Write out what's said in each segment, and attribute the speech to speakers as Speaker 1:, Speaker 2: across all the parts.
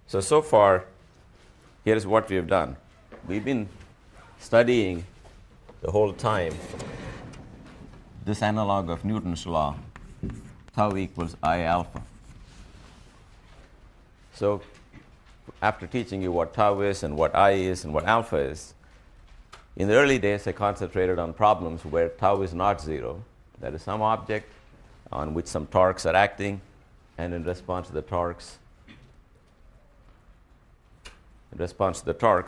Speaker 1: So far, here's what we have done. We've been studying the whole time this analog of Newton's law, tau equals I alpha. So after teaching you what tau is and what I is and what alpha is, in the early days I concentrated on problems where tau is not zero. That is some object on which some torques are acting, and in response to the torques,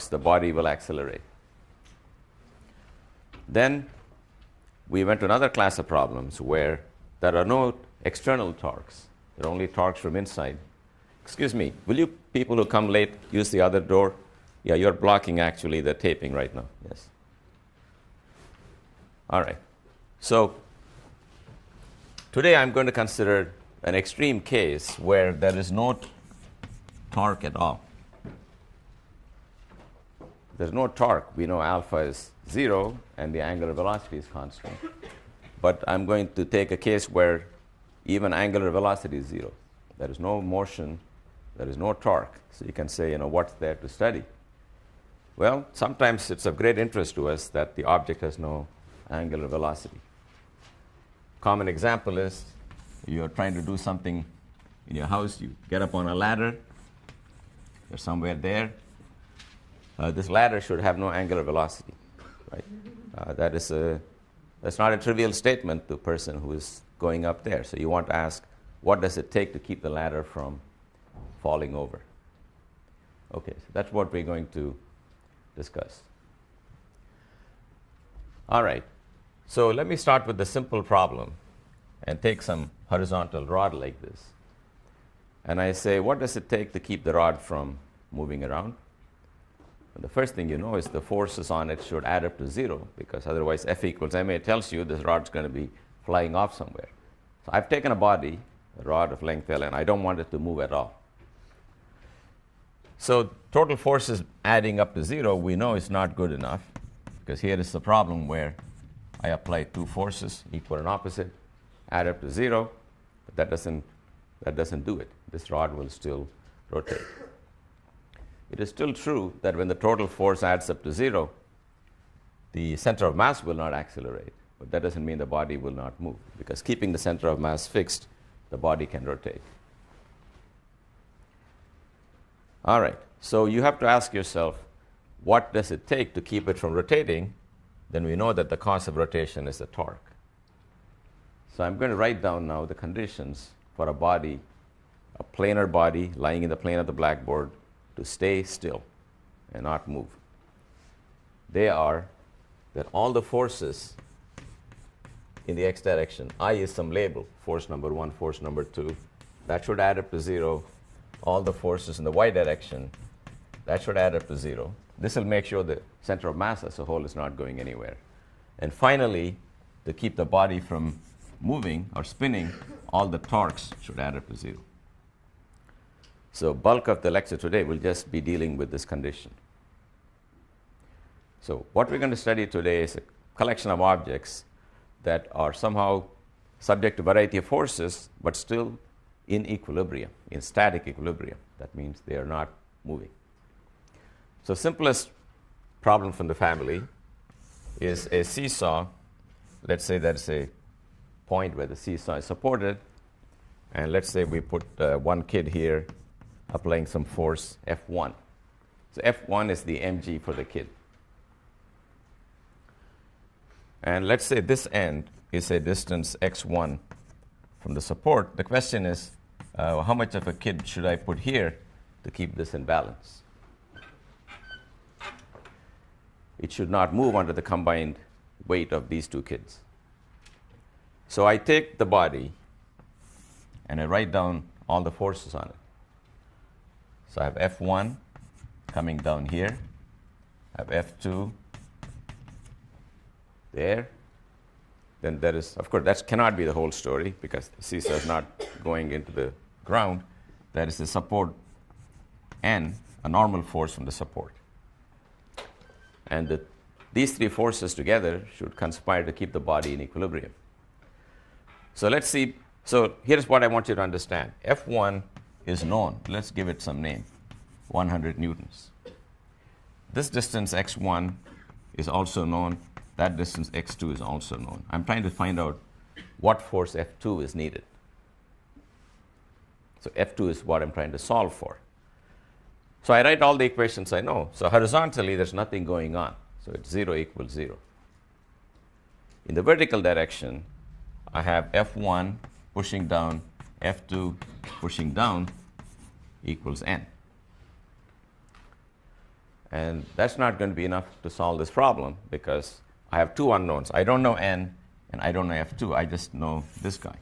Speaker 1: the body will accelerate. Then we went to another class of problems where there are no external torques. There are only torques from inside. Excuse me, will you people who come late use the other door? Yeah, you're blocking actually the taping right now. Yes. All right. So today I'm going to consider an extreme case where there is no torque at all. There's no torque. We know alpha is 0 and the angular velocity is constant. But I'm going to take a case where even angular velocity is 0. There is no motion, there is no torque. So you can say, what's there to study? Well, sometimes it's of great interest to us that the object has no angular velocity. Common example is you're trying to do something in your house. You get up on a ladder. You're somewhere there. This ladder should have no angular velocity, right? That's not a trivial statement to a person who is going up there. So you want to ask, what does it take to keep the ladder from falling over? Okay, so that's what we're going to discuss. All right, so let me start with the simple problem and take some horizontal rod like this. And I say, what does it take to keep the rod from moving around? And the first thing you know is the forces on it should add up to 0, because otherwise F equals ma tells you this rod's going to be flying off somewhere. So I've taken a body, a rod of length L, and I don't want it to move at all. So total forces adding up to 0, we know is not good enough, because here is the problem where I apply two forces, equal and opposite, add up to 0, but that doesn't do it. This rod will still rotate. It is still true that when the total force adds up to 0, the center of mass will not accelerate, but that doesn't mean the body will not move, because keeping the center of mass fixed, the body can rotate. All right, so you have to ask yourself, what does it take to keep it from rotating? Then we know that the cause of rotation is the torque. So I'm going to write down now the conditions for a body, a planar body lying in the plane of the blackboard, to stay still and not move. They are that all the forces in the x direction, I is some label, force number 1, force number 2, that should add up to 0. All the forces in the y direction, that should add up to 0. This will make sure the center of mass as a whole is not going anywhere. And finally, to keep the body from moving or spinning, all the torques should add up to 0. So bulk of the lecture today will just be dealing with this condition. So what we're going to study today is a collection of objects that are somehow subject to a variety of forces, but still in equilibrium, in static equilibrium. That means they are not moving. So simplest problem from the family is a seesaw. Let's say that's a point where the seesaw is supported, and let's say we put one kid here applying some force, F1. So F1 is the mg for the kid. And let's say this end is a distance x1 from the support. The question is, how much of a kid should I put here to keep this in balance? It should not move under the combined weight of these two kids. So I take the body and I write down all the forces on it. So I have F1 coming down here. I have F2 there. Then there is, of course, that cannot be the whole story because the seesaw is not going into the ground. There is the support N, a normal force from the support. And these three forces together should conspire to keep the body in equilibrium. So let's see. So here's what I want you to understand. F1 is known. Let's give it some name. 100 newtons. This distance x1 is also known. That distance x2 is also known. I'm trying to find out what force F2 is needed. So F2 is what I'm trying to solve for. So I write all the equations I know. So horizontally, there's nothing going on. So it's 0 equals 0. In the vertical direction, I have F1 pushing down, F2 pushing down equals n. And that's not going to be enough to solve this problem because I have two unknowns. I don't know n, and I don't know F2. I just know this guy.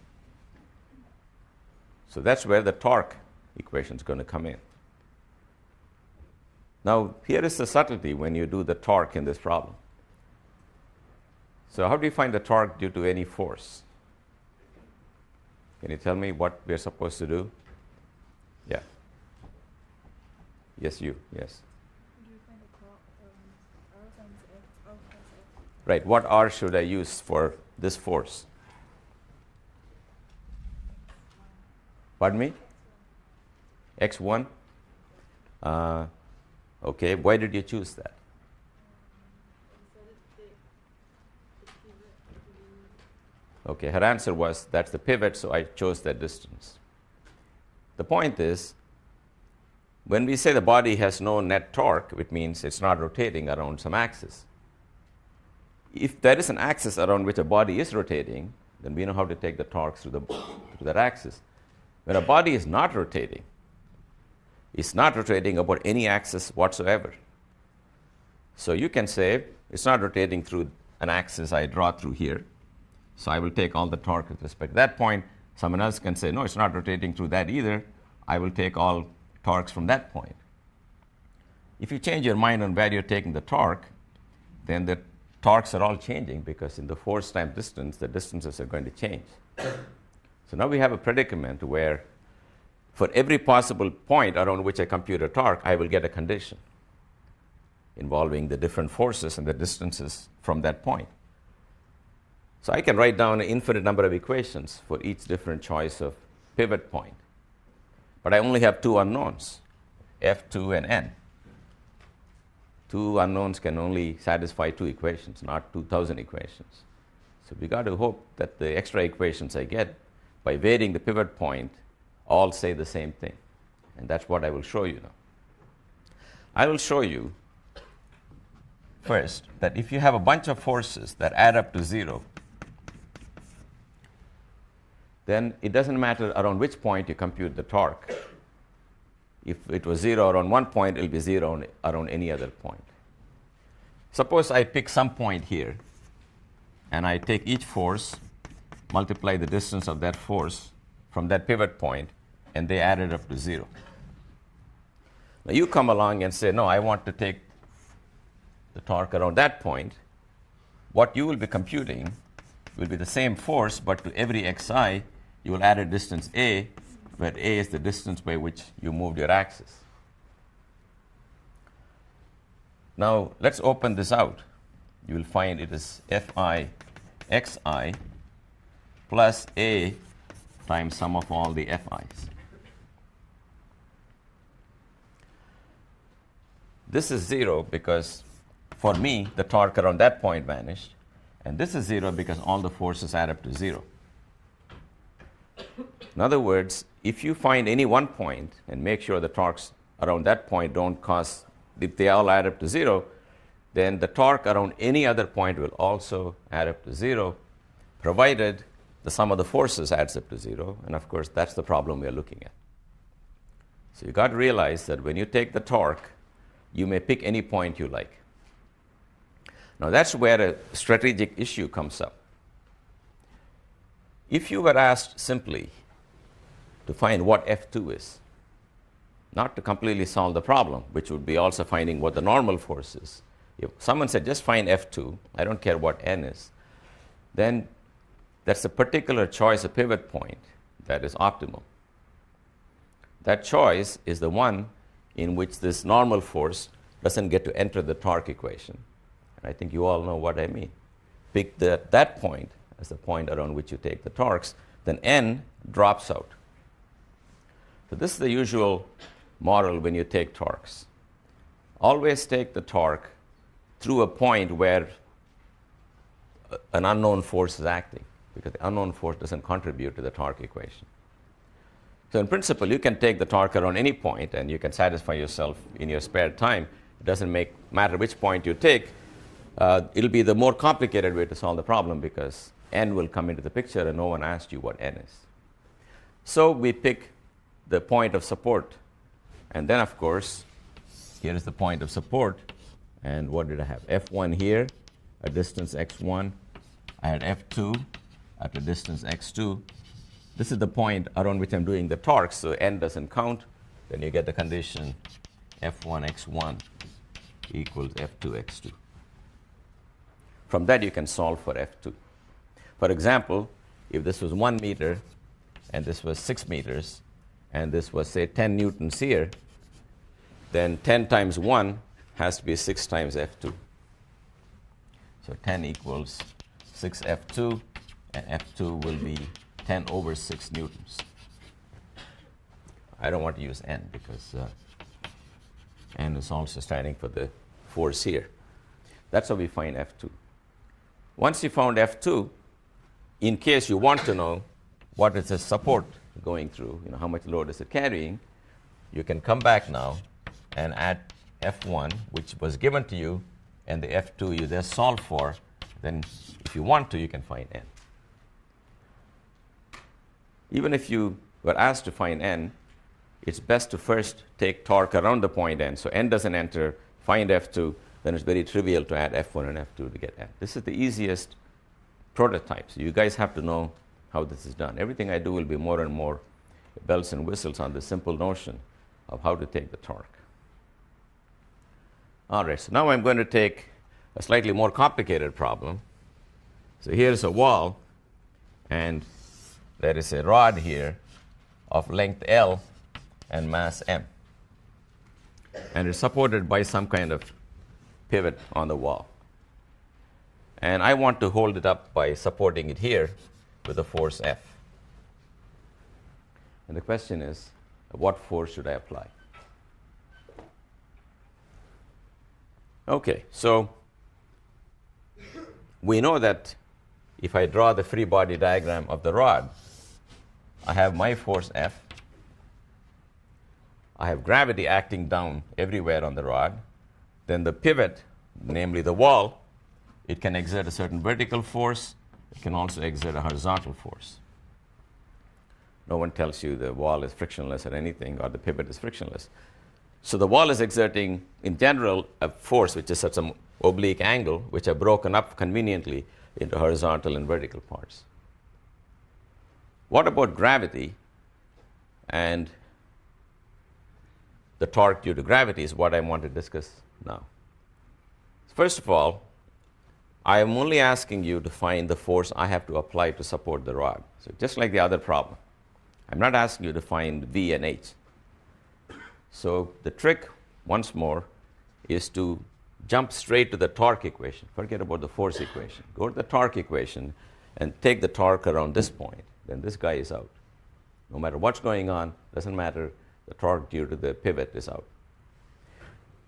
Speaker 1: So that's where the torque equation is going to come in. Now, here is the subtlety when you do the torque in this problem. So how do you find the torque due to any force? Can you tell me what we're supposed to do? Yeah. Yes, you. Yes. Right. What R should I use for this force? Pardon me? X1? Okay. Why did you choose that? Okay. Her answer was that's the pivot, so I chose that distance. The point is, when we say the body has no net torque, it means it's not rotating around some axis. If there is an axis around which a body is rotating, then we know how to take the torque through that axis. When a body is not rotating, it's not rotating about any axis whatsoever. So you can say it's not rotating through an axis I draw through here. So I will take all the torque with respect to that point. Someone else can say, no, it's not rotating through that either. I will take all torques from that point. If you change your mind on where you're taking the torque, then the torques are all changing because in the force time distance, the distances are going to change. So now we have a predicament where for every possible point around which I compute a torque, I will get a condition involving the different forces and the distances from that point. So I can write down an infinite number of equations for each different choice of pivot point. But I only have two unknowns, F2 and n. Two unknowns can only satisfy two equations, not 2,000 equations. So we got to hope that the extra equations I get by varying the pivot point all say the same thing. And that's what I will show you now. I will show you first that if you have a bunch of forces that add up to 0, then it doesn't matter around which point you compute the torque. If it was 0 around one point, it will be 0 around any other point. Suppose I pick some point here, and I take each force, multiply the distance of that force from that pivot point, and they add it up to 0. Now you come along and say, no, I want to take the torque around that point. What you will be computing will be the same force, but to every xi, you will add a distance a, where a is the distance by which you moved your axis. Now, let's open this out. You will find it is fi xi plus a times sum of all the fi's. This is 0 because, for me, the torque around that point vanished. And this is 0 because all the forces add up to 0. In other words, if you find any one point and make sure the torques around that point don't cause, if they all add up to 0, then the torque around any other point will also add up to 0, provided the sum of the forces adds up to 0. And of course, that's the problem we're looking at. So you got to realize that when you take the torque, you may pick any point you like. Now that's where a strategic issue comes up. If you were asked simply to find what F2 is, not to completely solve the problem, which would be also finding what the normal force is. If someone said, just find F2, I don't care what n is, then that's a particular choice of pivot point that is optimal. That choice is the one in which this normal force doesn't get to enter the torque equation. And I think you all know what I mean. Pick that point as the point around which you take the torques, then n drops out. So this is the usual moral when you take torques. Always take the torque through a point where an unknown force is acting, because the unknown force doesn't contribute to the torque equation. So in principle, you can take the torque around any point, and you can satisfy yourself in your spare time. It doesn't matter which point you take. It'll be the more complicated way to solve the problem, because n will come into the picture, and no one asked you what n is. So we pick the point of support. And then, of course, here is the point of support. And what did I have? F1 here, a distance x1. I had F2 at a distance x2. This is the point around which I'm doing the torque, so n doesn't count. Then you get the condition F1 x1 equals F2 x2. From that, you can solve for F2. For example, if this was 1 meter, and this was 6 meters, and this was, say, 10 newtons here, then 10 times 1 has to be 6 times F2. So 10 equals 6 F2, and F2 will be 10 over 6 newtons. I don't want to use n, because n is also standing for the force here. That's how we find F2. Once you found F2, in case you want to know what is the support going through, how much load is it carrying, you can come back now and add F1, which was given to you, and the F2 you just solve for. Then if you want to, you can find n. Even if you were asked to find n, it's best to first take torque around the point n. So n doesn't enter, find F2, then it's very trivial to add F1 and F2 to get n. This is the easiest prototype. So you guys have to know how this is done. Everything I do will be more and more bells and whistles on the simple notion of how to take the torque. All right, so now I'm going to take a slightly more complicated problem. So here's a wall, and there is a rod here of length L and mass M. And it's supported by some kind of pivot on the wall. And I want to hold it up by supporting it here with a force F. And the question is, what force should I apply? Okay, so we know that if I draw the free body diagram of the rod, I have my force F. I have gravity acting down everywhere on the rod. Then the pivot, namely the wall, it can exert a certain vertical force. It can also exert a horizontal force. No one tells you the wall is frictionless or anything, or the pivot is frictionless. So the wall is exerting, in general, a force which is at some oblique angle, which are broken up conveniently into horizontal and vertical parts. What about gravity? And the torque due to gravity is what I want to discuss now. First of all, I am only asking you to find the force I have to apply to support the rod. So just like the other problem, I'm not asking you to find V and H. So the trick, once more, is to jump straight to the torque equation. Forget about the force equation. Go to the torque equation and take the torque around this point. Then this guy is out. No matter what's going on, doesn't matter, the torque due to the pivot is out.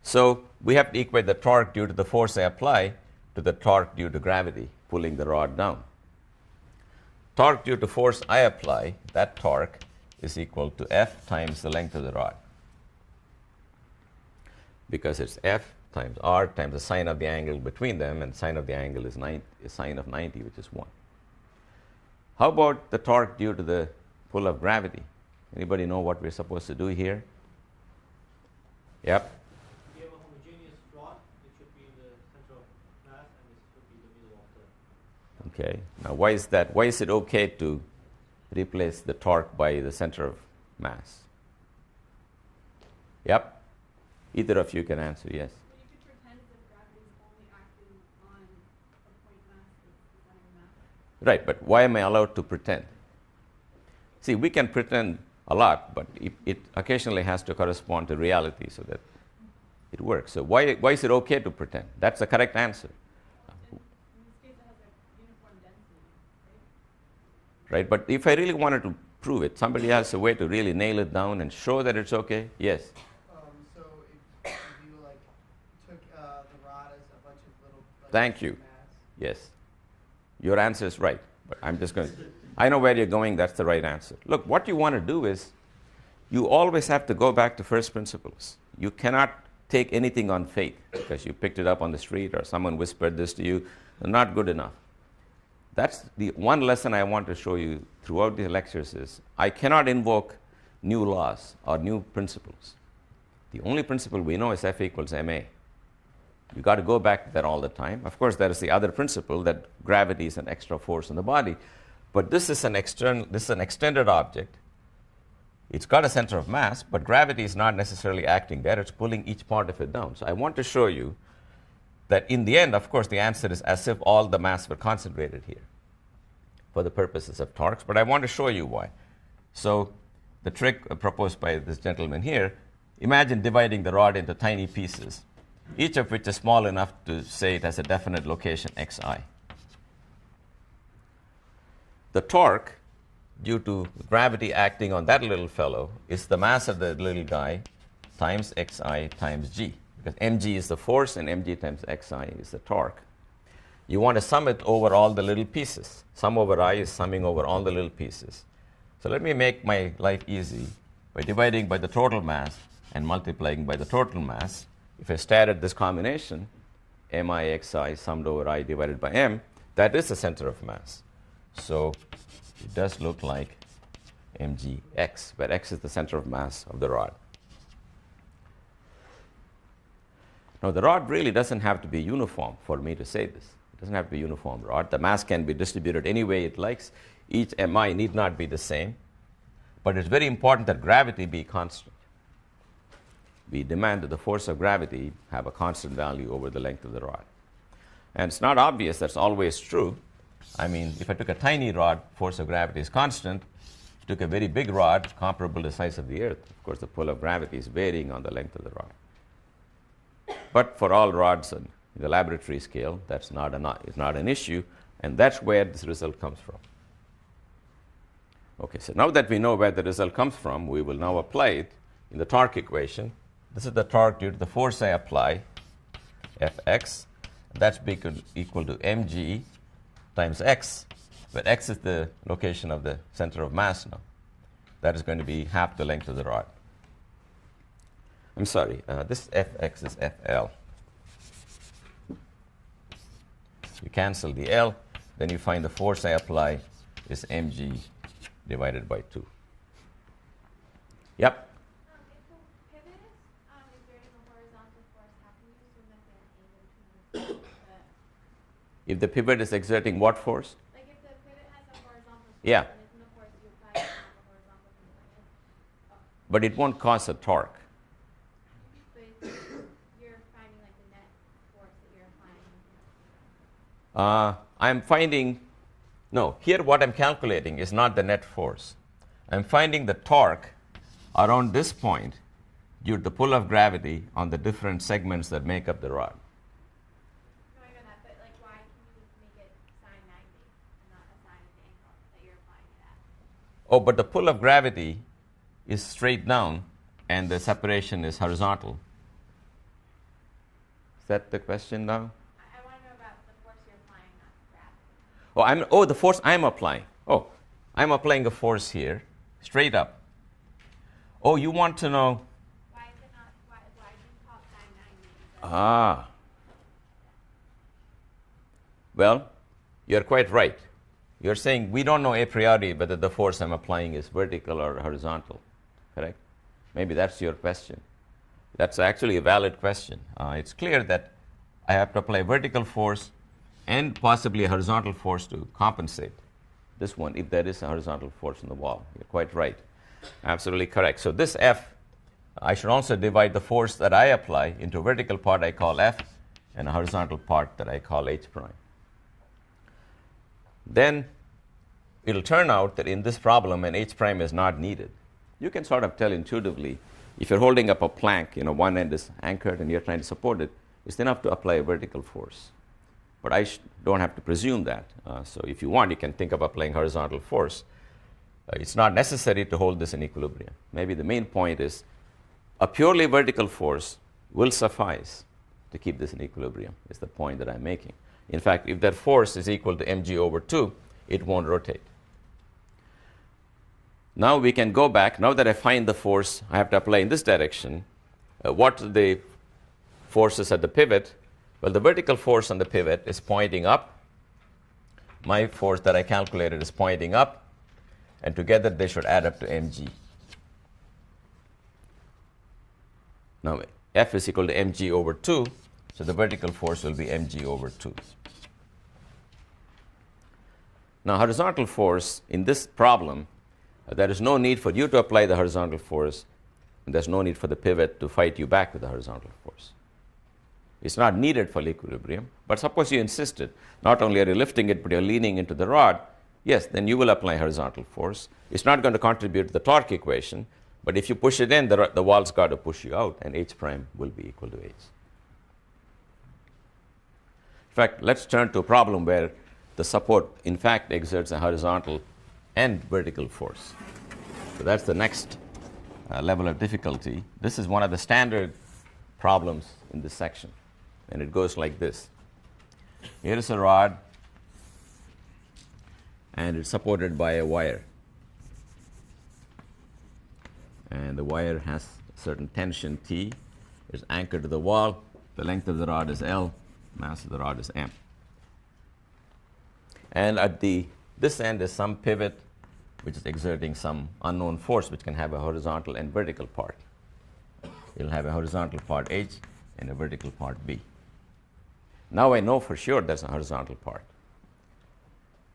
Speaker 1: So we have to equate the torque due to the force I apply to the torque due to gravity pulling the rod down. Torque due to force I apply, that torque is equal to F times the length of the rod, because it's F times R times the sine of the angle between them, and sine of the angle is sine of 90, which is 1. How about the torque due to the pull of gravity? Anybody know what we're supposed to do here? Yep.
Speaker 2: If you have a homogeneous rod, it should be in the center of mass, and this should be the middle of the...
Speaker 1: Okay. Now, why is that? Why is it okay to replace the torque by the center of mass? Yep. Either of you can answer, yes.
Speaker 3: But you could pretend that gravity is only acting on a point mass that's the center of mass.
Speaker 1: Right, but why am I allowed to pretend? See, we can pretend a lot, but it occasionally has to correspond to reality so that it works. So why is it okay to pretend? That's the correct answer.
Speaker 3: In this case, it has a uniform density,
Speaker 1: Right, but if I really wanted to prove it. Somebody has a way to really nail it down and show that it's okay? Yes.
Speaker 4: So if you like took the rod as a bunch of little like,
Speaker 1: Thank you.
Speaker 4: mass,
Speaker 1: Yes. Your answer is right. But I'm just going to, I know where you're going. That's the right answer. Look, what you want to do is you always have to go back to first principles. You cannot take anything on faith because you picked it up on the street or someone whispered this to you. Not good enough. That's the one lesson I want to show you throughout these lectures is I cannot invoke new laws or new principles. The only principle we know is F equals ma. You got to go back to that all the time. Of course, there is the other principle that gravity is an extra force in the body, but this is an extended object. It's got a center of mass, but gravity is not necessarily acting there. It's pulling each part of it down. So I want to show you that in the end, of course, the answer is as if all the mass were concentrated here for the purposes of torques, but I want to show you why. So the trick proposed by this gentleman here, imagine dividing the rod into tiny pieces, each of which is small enough to say it has a definite location xi. The torque, due to gravity acting on that little fellow, is the mass of the little guy times xi times g. Because mg is the force and mg times xi is the torque. You want to sum it over all the little pieces. Sum over I is summing over all the little pieces. So let me make my life easy by dividing by the total mass and multiplying by the total mass. If I stare at this combination, mi(xi) summed over I divided by m, that is the center of mass. So it does look like mgx, where x is the center of mass of the rod. Now, the rod really doesn't have to be uniform for me to say this. It doesn't have to be uniform rod. The mass can be distributed any way it likes. Each mi need not be the same. But it's very important that gravity be constant. We demand that the force of gravity have a constant value over the length of the rod. And it's not obvious that's always true. I mean, if I took a tiny rod, force of gravity is constant. If I took a very big rod, comparable to the size of the Earth, of course, the pull of gravity is varying on the length of the rod. But for all rods in the laboratory scale, that's not an issue, and that's where this result comes from. Okay, so now that we know where the result comes from, we will now apply it in the torque equation. This is the torque due to the force I apply, Fx. That's equal to mg times x, where x is the location of the center of mass now. That is going to be half the length of the rod. I'm sorry, this Fx is Fl. You cancel the L, then you find the force I apply is mg divided by 2. Yep?
Speaker 3: If the pivot is exerting a horizontal force, how can you assume that the angle between the
Speaker 1: If the pivot is exerting what force?
Speaker 3: like if the pivot has a horizontal force,
Speaker 1: Yeah.
Speaker 3: then isn't the force you apply is not the horizontal component?
Speaker 1: But it won't cause a torque.
Speaker 3: But you're finding like the net force that you're applying.
Speaker 1: I'm finding, no, here what I'm calculating is not the net force. I'm finding the torque around this point due to the pull of gravity on the different segments that make up the rod.
Speaker 3: No, I know that, but like why can you make it sine 90 and not a sine of the angle that you're applying it at?
Speaker 1: Oh, but the pull of gravity is straight down and the separation is horizontal. Is that the question now?
Speaker 3: I want to know about the force you're applying, not gravity.
Speaker 1: Oh, the force I'm applying. Oh, I'm applying a force here, straight up. Oh, you want to know?
Speaker 3: Why is it not, why do you call it sine 90?
Speaker 1: Ah. Well, you're quite right. You're saying we don't know a priori whether the force I'm applying is vertical or horizontal, correct? Maybe that's your question. That's actually a valid question. It's clear that I have to apply vertical force and possibly a horizontal force to compensate this one if there is a horizontal force in the wall. You're quite right. Absolutely correct. So this F, I should also divide the force that I apply into a vertical part I call F and a horizontal part that I call H prime. Then it'll turn out that in this problem an H prime is not needed. You can sort of tell intuitively if you're holding up a plank, one end is anchored and you're trying to support it, it's enough to apply a vertical force. But I don't have to presume that. So if you want, you can think of applying horizontal force. It's not necessary to hold this in equilibrium. Maybe the main point is a purely vertical force will suffice to keep this in equilibrium, is the point that I'm making. In fact, if that force is equal to mg over 2, it won't rotate. Now we can go back. Now that I find the force I have to apply in this direction, what are the forces at the pivot? Well, the vertical force on the pivot is pointing up. My force that I calculated is pointing up, and together they should add up to mg. Now, F is equal to mg over 2, so the vertical force will be mg over 2. Now, horizontal force in this problem, there is no need for you to apply the horizontal force, and there's no need for the pivot to fight you back with the horizontal force. It's not needed for equilibrium, but suppose you insisted, not only are you lifting it, but you're leaning into the rod, yes, then you will apply horizontal force. It's not going to contribute to the torque equation, but if you push it in, the wall's got to push you out, and h prime will be equal to h. In fact, let's turn to a problem where the support, in fact, exerts a horizontal and vertical force. So that's the next level of difficulty. This is one of the standard problems in this section, and it goes like this. Here is a rod, and it's supported by a wire. And the wire has a certain tension T. It's anchored to the wall. The length of the rod is L. Mass of the rod is M. And at this end is some pivot which is exerting some unknown force, which can have a horizontal and vertical part. It'll have a horizontal part H and a vertical part B. Now I know for sure there's a horizontal part.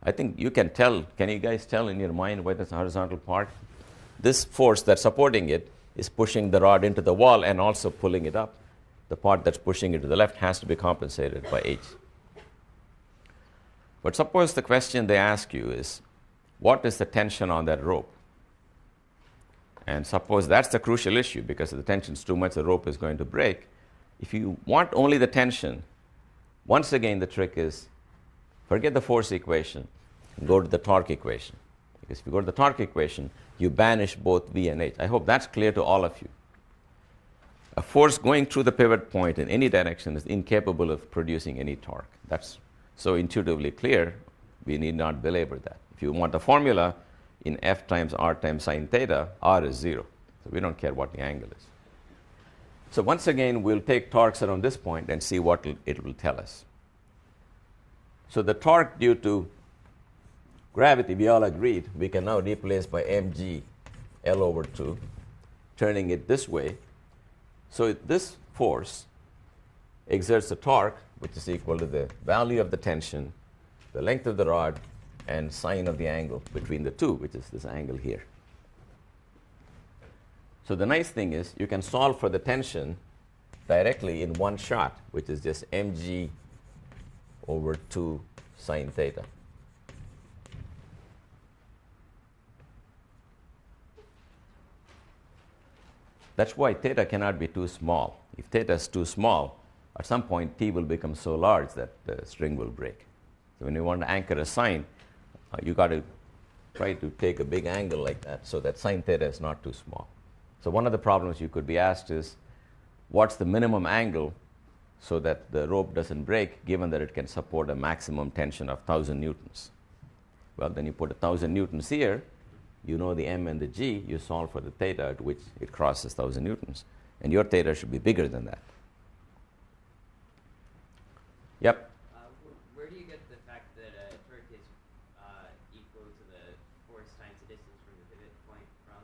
Speaker 1: I think you can tell. Can you guys tell in your mind why there's a horizontal part? This force that's supporting it is pushing the rod into the wall and also pulling it up. The part that's pushing it to the left has to be compensated by H. But suppose the question they ask you is, what is the tension on that rope? And suppose that's the crucial issue, because if the tension is too much, the rope is going to break. If you want only the tension, once again the trick is forget the force equation and go to the torque equation. Because if you go to the torque equation, you banish both V and H. I hope that's clear to all of you. A force going through the pivot point in any direction is incapable of producing any torque. That's so intuitively clear, we need not belabor that. If you want the formula in F times R times sine theta, R is 0. So we don't care what the angle is. So once again, we'll take torques around this point and see what it will tell us. So the torque due to gravity, we all agreed, we can now replace by mg L over 2, turning it this way. So this force exerts a torque, which is equal to the value of the tension, the length of the rod, and sine of the angle between the two, which is this angle here. So the nice thing is you can solve for the tension directly in one shot, which is just mg over 2 sine theta. That's why theta cannot be too small. If theta is too small, at some point t will become so large that the string will break. So when you want to anchor a sine, you got to try to take a big angle like that so that sine theta is not too small. So one of the problems you could be asked is, what's the minimum angle so that the rope doesn't break, given that it can support a maximum tension of 1,000 newtons? Well, then you put 1,000 newtons here, you know the m and the g, you solve for the theta at which it crosses 1,000 newtons, and your theta should be bigger than that. Yep?
Speaker 5: Where do you get the fact that a torque is equal to the force times the distance from the pivot point from?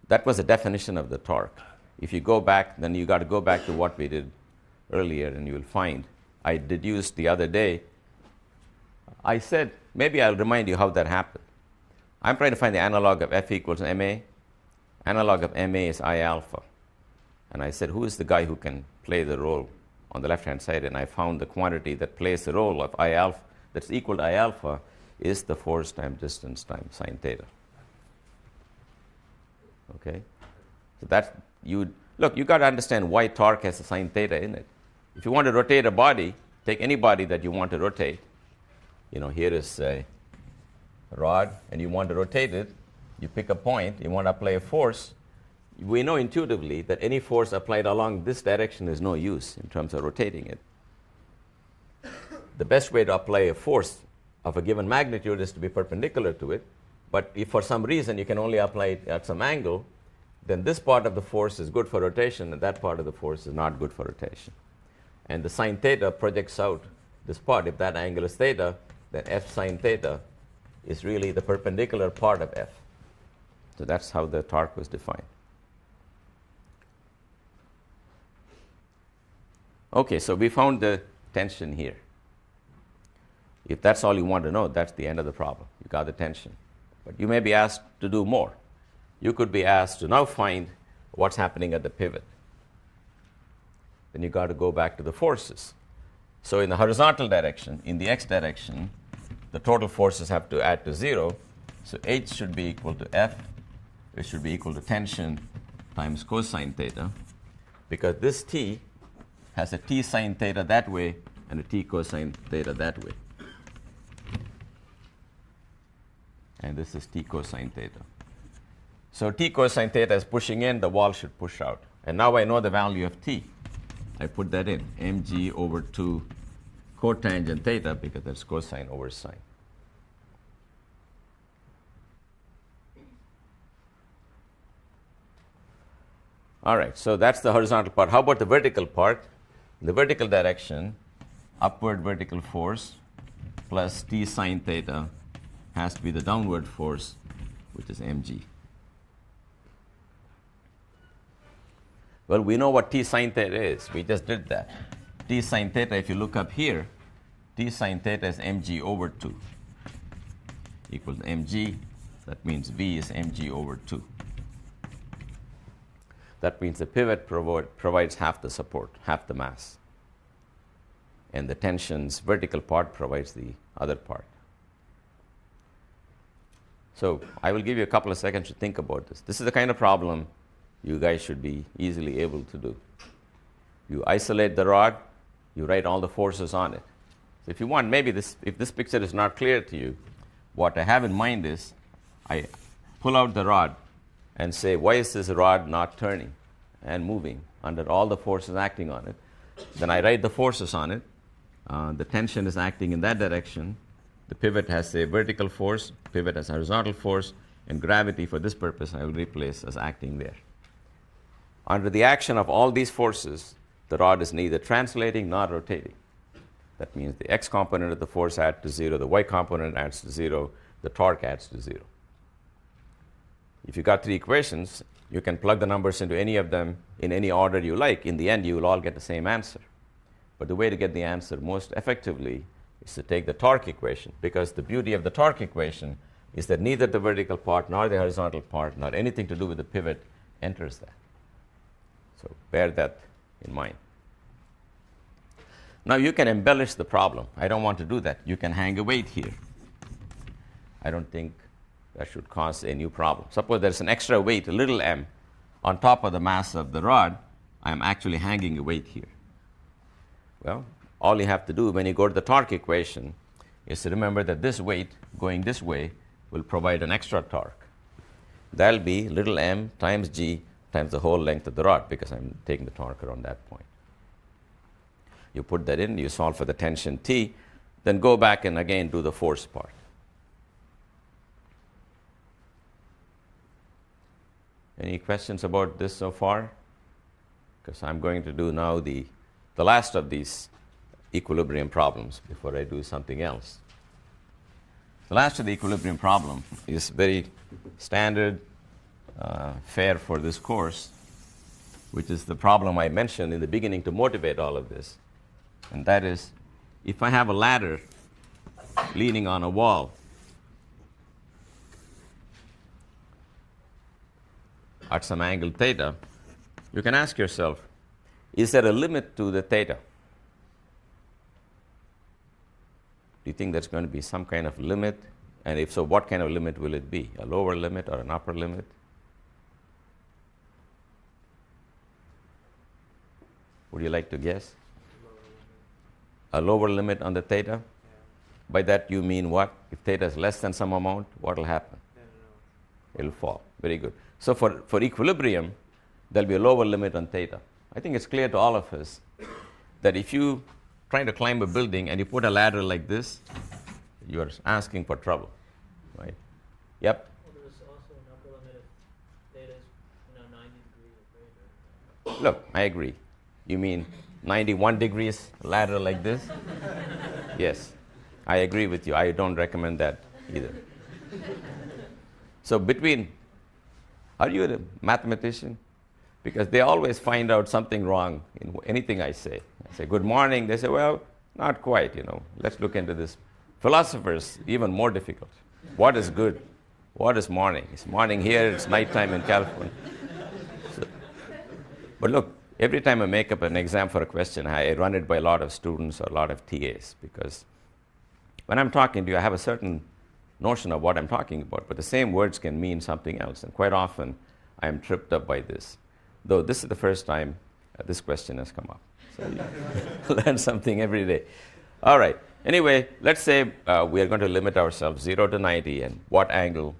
Speaker 1: That was the definition of the torque. If you go back, then you got to go back to what we did earlier, and you will find I deduced the other day. I said, maybe I'll remind you how that happened. I'm trying to find the analog of F equals ma. Analog of ma is I alpha. And I said, who is the guy who can play the role on the left-hand side? And I found the quantity that plays the role of I alpha, that's equal to I alpha, is the force times distance times sine theta. Okay? So that's, you got to understand why torque has a sine theta in it. If you want to rotate a body, take any body that you want to rotate. You know, here is rod and you want to rotate it, you pick a point, you want to apply a force. We know intuitively that any force applied along this direction is no use in terms of rotating it. The best way to apply a force of a given magnitude is to be perpendicular to it. But if for some reason you can only apply it at some angle, then this part of the force is good for rotation and that part of the force is not good for rotation. And the sine theta projects out this part. If that angle is theta, then f sine theta is really the perpendicular part of f. So that's how the torque was defined. Okay, so we found the tension here. If that's all you want to know, that's the end of the problem. You got the tension. But you may be asked to do more. You could be asked to now find what's happening at the pivot. Then you got to go back to the forces. So in the horizontal direction, in the x direction, the total forces have to add to 0. So H should be equal to F, which should be equal to tension times cosine theta, because this T has a T sine theta that way and a T cosine theta that way. And this is T cosine theta. So T cosine theta is pushing in, the wall should push out. And now I know the value of T. I put that in, mg over 2 cotangent theta, because that's cosine over sine. All right, so that's the horizontal part. How about the vertical part? In the vertical direction, upward vertical force plus T sine theta has to be the downward force, which is mg. Well, we know what T sine theta is. We just did that. T sine theta, if you look up here, T sine theta is mg over 2 equals mg. That means V is mg over 2. That means the pivot provides half the support, half the mass. And the tension's vertical part provides the other part. So I will give you a couple of seconds to think about this. This is the kind of problem you guys should be easily able to do. You isolate the rod, you write all the forces on it. So if you want, maybe if this picture is not clear to you, what I have in mind is I pull out the rod and say, why is this rod not turning and moving under all the forces acting on it? Then I write the forces on it. The tension is acting in that direction. The pivot has a vertical force, pivot has a horizontal force, and gravity for this purpose I will replace as acting there. Under the action of all these forces, the rod is neither translating nor rotating. That means the x component of the force adds to 0, the y component adds to 0, the torque adds to 0. If you got 3 equations, you can plug the numbers into any of them in any order you like. In the end, you will all get the same answer. But the way to get the answer most effectively is to take the torque equation, because the beauty of the torque equation is that neither the vertical part nor the horizontal part nor anything to do with the pivot enters that. So bear that in mind. Now you can embellish the problem. I don't want to do that. You can hang a weight here. I don't think that should cause a new problem. Suppose there's an extra weight, a little m, on top of the mass of the rod. I'm actually hanging a weight here. Well, all you have to do when you go to the torque equation is to remember that this weight going this way will provide an extra torque. That'll be little m times g times the whole length of the rod, because I'm taking the torque around that point. You put that in, you solve for the tension T, then go back and again do the force part. Any questions about this so far? Because I'm going to do now the last of these equilibrium problems before I do something else. The last of the equilibrium problem is very standard, fair for this course, which is the problem I mentioned in the beginning to motivate all of this. And that is, if I have a ladder leaning on a wall, at some angle theta, you can ask yourself, is there a limit to the theta? Do you think there's going to be some kind of limit? And if so, what kind of limit will it be? A lower limit or an upper limit? Would you like to guess? A lower limit on the theta? By that you mean what? If theta is less than some amount, what will happen? It will fall. Very good. So for equilibrium, there will be a lower limit on theta. I think it's clear to all of us that if you trying to climb a building and you put a ladder like this, you are asking for trouble, right? Yep.
Speaker 2: Well, there's also an upper limit if theta is 90 degrees or greater.
Speaker 1: Look, I agree. You mean 91 degrees ladder like this? Yes, I agree with you. I don't recommend that either. So are you a mathematician? Because they always find out something wrong in anything I say. I say, good morning. They say, well, not quite, Let's look into this. Philosophers, even more difficult. What is good? What is morning? It's morning here, it's nighttime in California. But look, every time I make up an exam for a question, I run it by a lot of students or a lot of TAs, because when I'm talking to you, I have a certain notion of what I'm talking about, but the same words can mean something else, and quite often I am tripped up by this. Though this is the first time this question has come up. So you learn something every day. All right. Anyway, let's say we are going to limit ourselves 0 to 90, and what angle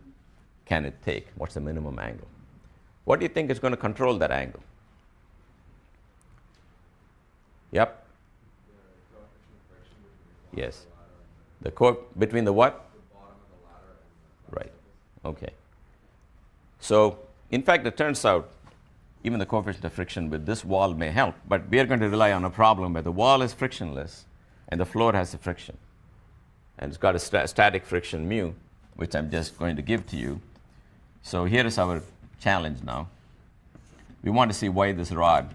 Speaker 1: can it take? What's the minimum angle? What do you think is going to control that angle? Yep. Yes. Between the what? Right. Okay. So, in fact, it turns out even the coefficient of friction with this wall may help, but we are going to rely on a problem where the wall is frictionless and the floor has a friction. And it's got a static friction mu, which I'm just going to give to you. So here is our challenge now. We want to see why this rod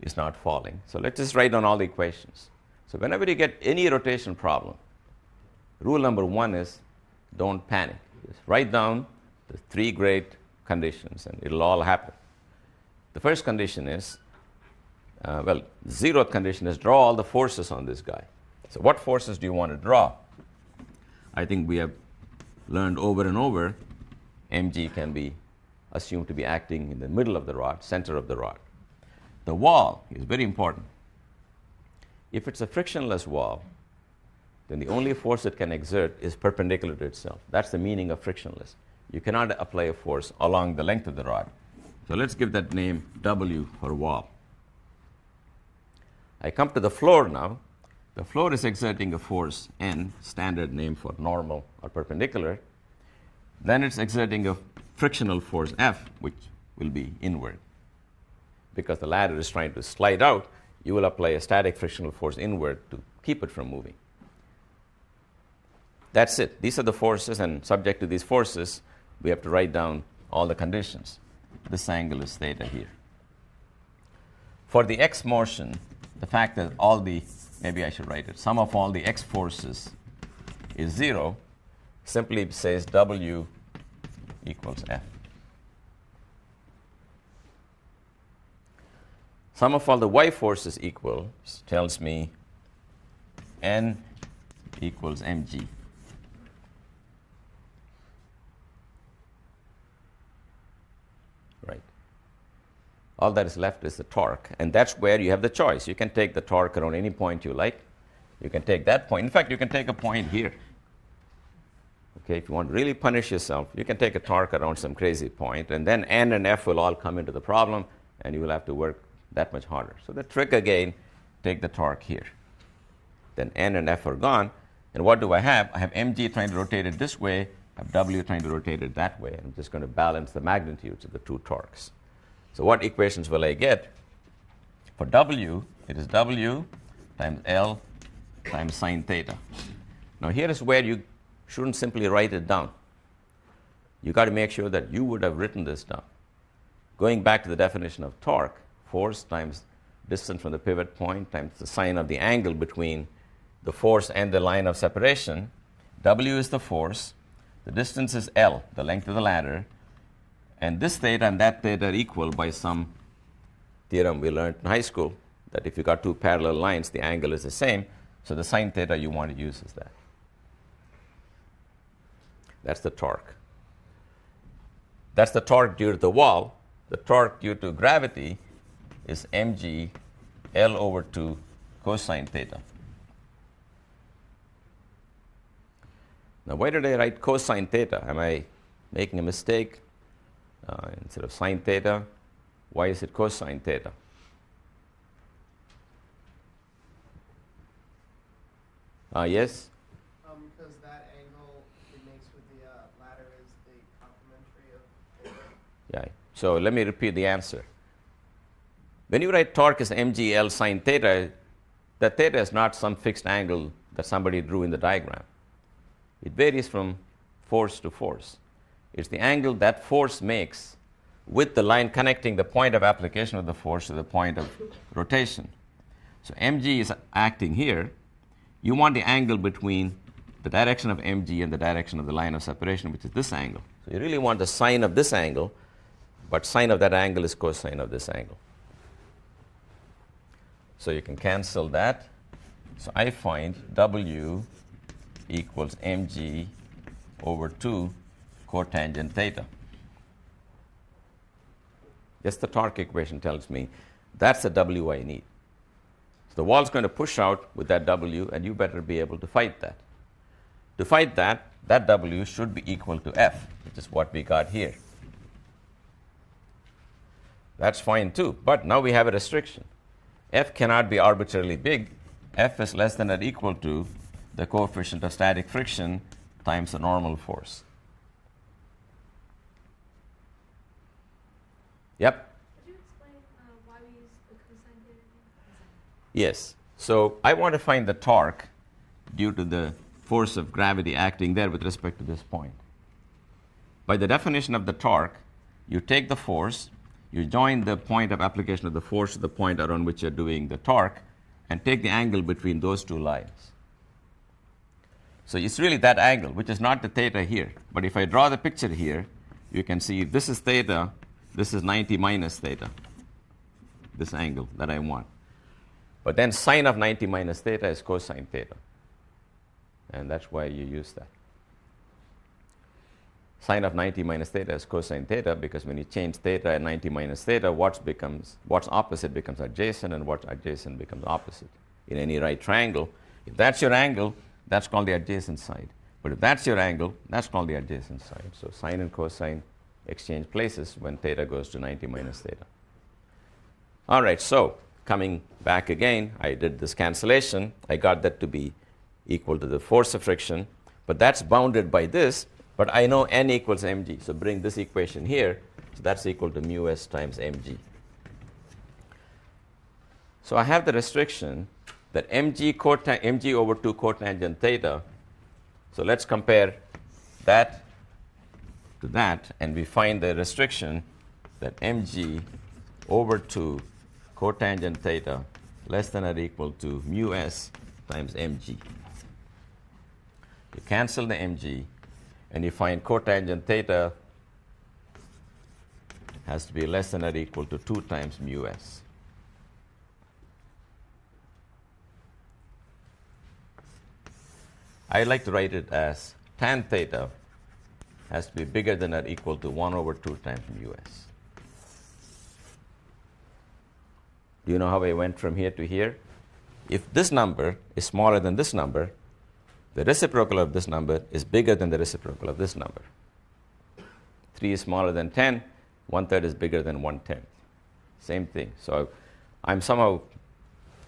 Speaker 1: is not falling. So let's just write down all the equations. So whenever you get any rotation problem, rule number 1 is don't panic. Just write down the 3 great conditions and it'll all happen. The first condition is, zeroth condition is draw all the forces on this guy. So what forces do you want to draw? I think we have learned over and over, mg can be assumed to be acting in the middle of the rod, center of the rod. The wall is very important. If it's a frictionless wall, then the only force it can exert is perpendicular to itself. That's the meaning of frictionless. You cannot apply a force along the length of the rod. So let's give that name W for wall. I come to the floor now. The floor is exerting a force N, standard name for normal or perpendicular. Then it's exerting a frictional force F, which will be inward. Because the ladder is trying to slide out, you will apply a static frictional force inward to keep it from moving. That's it. These are the forces, and subject to these forces, we have to write down all the conditions. This angle is theta here. For the x motion, the fact that maybe I should write it, sum of all the x forces is 0, simply says W equals F. Sum of all the y forces tells me N equals mg. Right. All that is left is the torque, and that's where you have the choice. You can take the torque around any point you like. You can take that point. In fact, you can take a point here. Okay, if you want to really punish yourself, you can take a torque around some crazy point, and then N and F will all come into the problem, and you will have to work that much harder. So the trick again, take the torque here. Then N and F are gone, and what do I have? I have mg trying to rotate it this way, I have W trying to rotate it that way. I'm just going to balance the magnitudes of the two torques. So what equations will I get? For W, it is W times L times sine theta. Now here is where you shouldn't simply write it down. You got to make sure that you would have written this down. Going back to the definition of torque, force times distance from the pivot point times the sine of the angle between the force and the line of separation. W is the force. The distance is L, the length of the ladder. And this theta and that theta are equal by some theorem we learned in high school, that if you got two parallel lines, the angle is the same. So the sine theta you want to use is that. That's the torque. That's the torque due to the wall. The torque due to gravity is mg L over 2 cosine theta. Now, why did I write cosine theta? Am I making a mistake? Instead of sine theta, why is it cosine theta? Yes?
Speaker 4: Because that angle it makes with the ladder is the complementary of theta.
Speaker 1: Yeah. So let me repeat the answer. When you write torque as mgl sine theta, that theta is not some fixed angle that somebody drew in the diagram. It varies from force to force. It's the angle that force makes with the line connecting the point of application of the force to the point of rotation. So mg is acting here. You want the angle between the direction of mg and the direction of the line of separation, which is this angle. So you really want the sine of this angle, but sine of that angle is cosine of this angle. So you can cancel that. So I find W equals mg over 2 cotangent theta. Just the torque equation tells me that's the W I need. So the wall's going to push out with that W, and you better be able to fight that. To fight that, that W should be equal to F, which is what we got here. That's fine too, but now we have a restriction. F cannot be arbitrarily big. F is less than or equal to the coefficient of static friction times the normal force. Yep?
Speaker 3: Could you explain why we use the cosine theta?
Speaker 1: Yes. So I want to find the torque due to the force of gravity acting there with respect to this point. By the definition of the torque, you take the force, you join the point of application of the force to the point around which you're doing the torque, and take the angle between those two lines. So it's really that angle, which is not the theta here. But if I draw the picture here, you can see this is theta, this is 90 minus theta, this angle that I want. But then sine of 90 minus theta is cosine theta. And that's why you use that. Sine of 90 minus theta is cosine theta, because when you change theta and 90 minus theta, what's opposite becomes adjacent, and what's adjacent becomes opposite. In any right triangle, if that's your angle, that's called the adjacent side. But if that's your angle, that's called the adjacent side. So sine and cosine exchange places when theta goes to 90 minus theta. All right, so coming back again, I did this cancellation. I got that to be equal to the force of friction, but that's bounded by this. But I know N equals mg, so bring this equation here. So that's equal to mu s times mg. So I have the restriction that mg over 2 cotangent theta. So let's compare that to that, and we find the restriction that mg over 2 cotangent theta less than or equal to mu s times mg. You cancel the mg, and you find cotangent theta has to be less than or equal to 2 times mu s. I like to write it as tan theta has to be bigger than or equal to 1 over 2 times mu s. Do you know how I went from here to here? If this number is smaller than this number, the reciprocal of this number is bigger than the reciprocal of this number. 3 is smaller than 10, 1/3 is bigger than 1/10. Same thing. So I'm somehow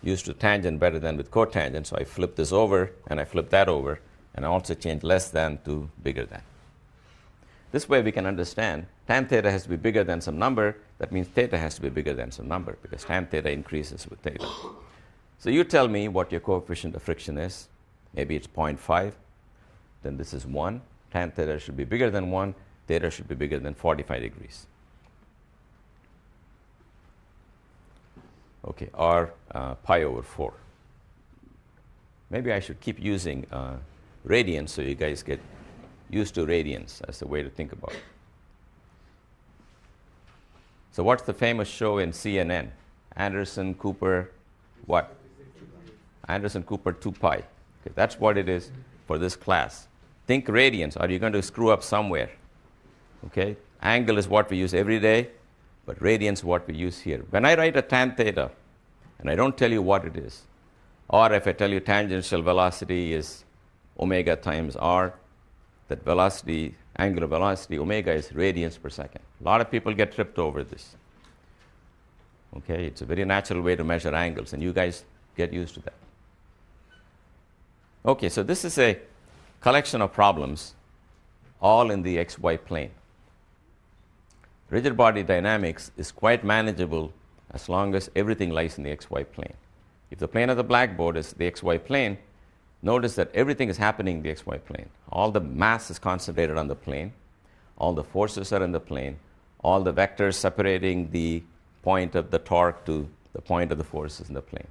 Speaker 1: used to tangent better than with cotangent, so I flip this over and I flip that over, and I also change less than to bigger than. This way we can understand tan theta has to be bigger than some number. That means theta has to be bigger than some number, because tan theta increases with theta. So you tell me what your coefficient of friction is. Maybe it's 0.5. Then this is 1. Tan theta should be bigger than 1. Theta should be bigger than 45 degrees. Okay, or pi over 4. Maybe I should keep using radians so you guys get used to radians as the way to think about it. So what's the famous show in CNN? Anderson, Cooper, what? Anderson, Cooper, 2 pi. Okay, that's what it is for this class. Think radians. Are you going to screw up somewhere? Okay, angle is what we use every day, but radians is what we use here. When I write a tan theta, and I don't tell you what it is, or if I tell you tangential velocity is omega times r, that velocity, angular velocity, omega is radians per second. A lot of people get tripped over this. Okay, it's a very natural way to measure angles, and you guys get used to that. Okay, so this is a collection of problems, all in the xy plane. Rigid body dynamics is quite manageable as long as everything lies in the xy plane. If the plane of the blackboard is the xy plane, notice that everything is happening in the xy plane. All the mass is concentrated on the plane. All the forces are in the plane. All the vectors separating the point of the torque to the point of the forces in the plane.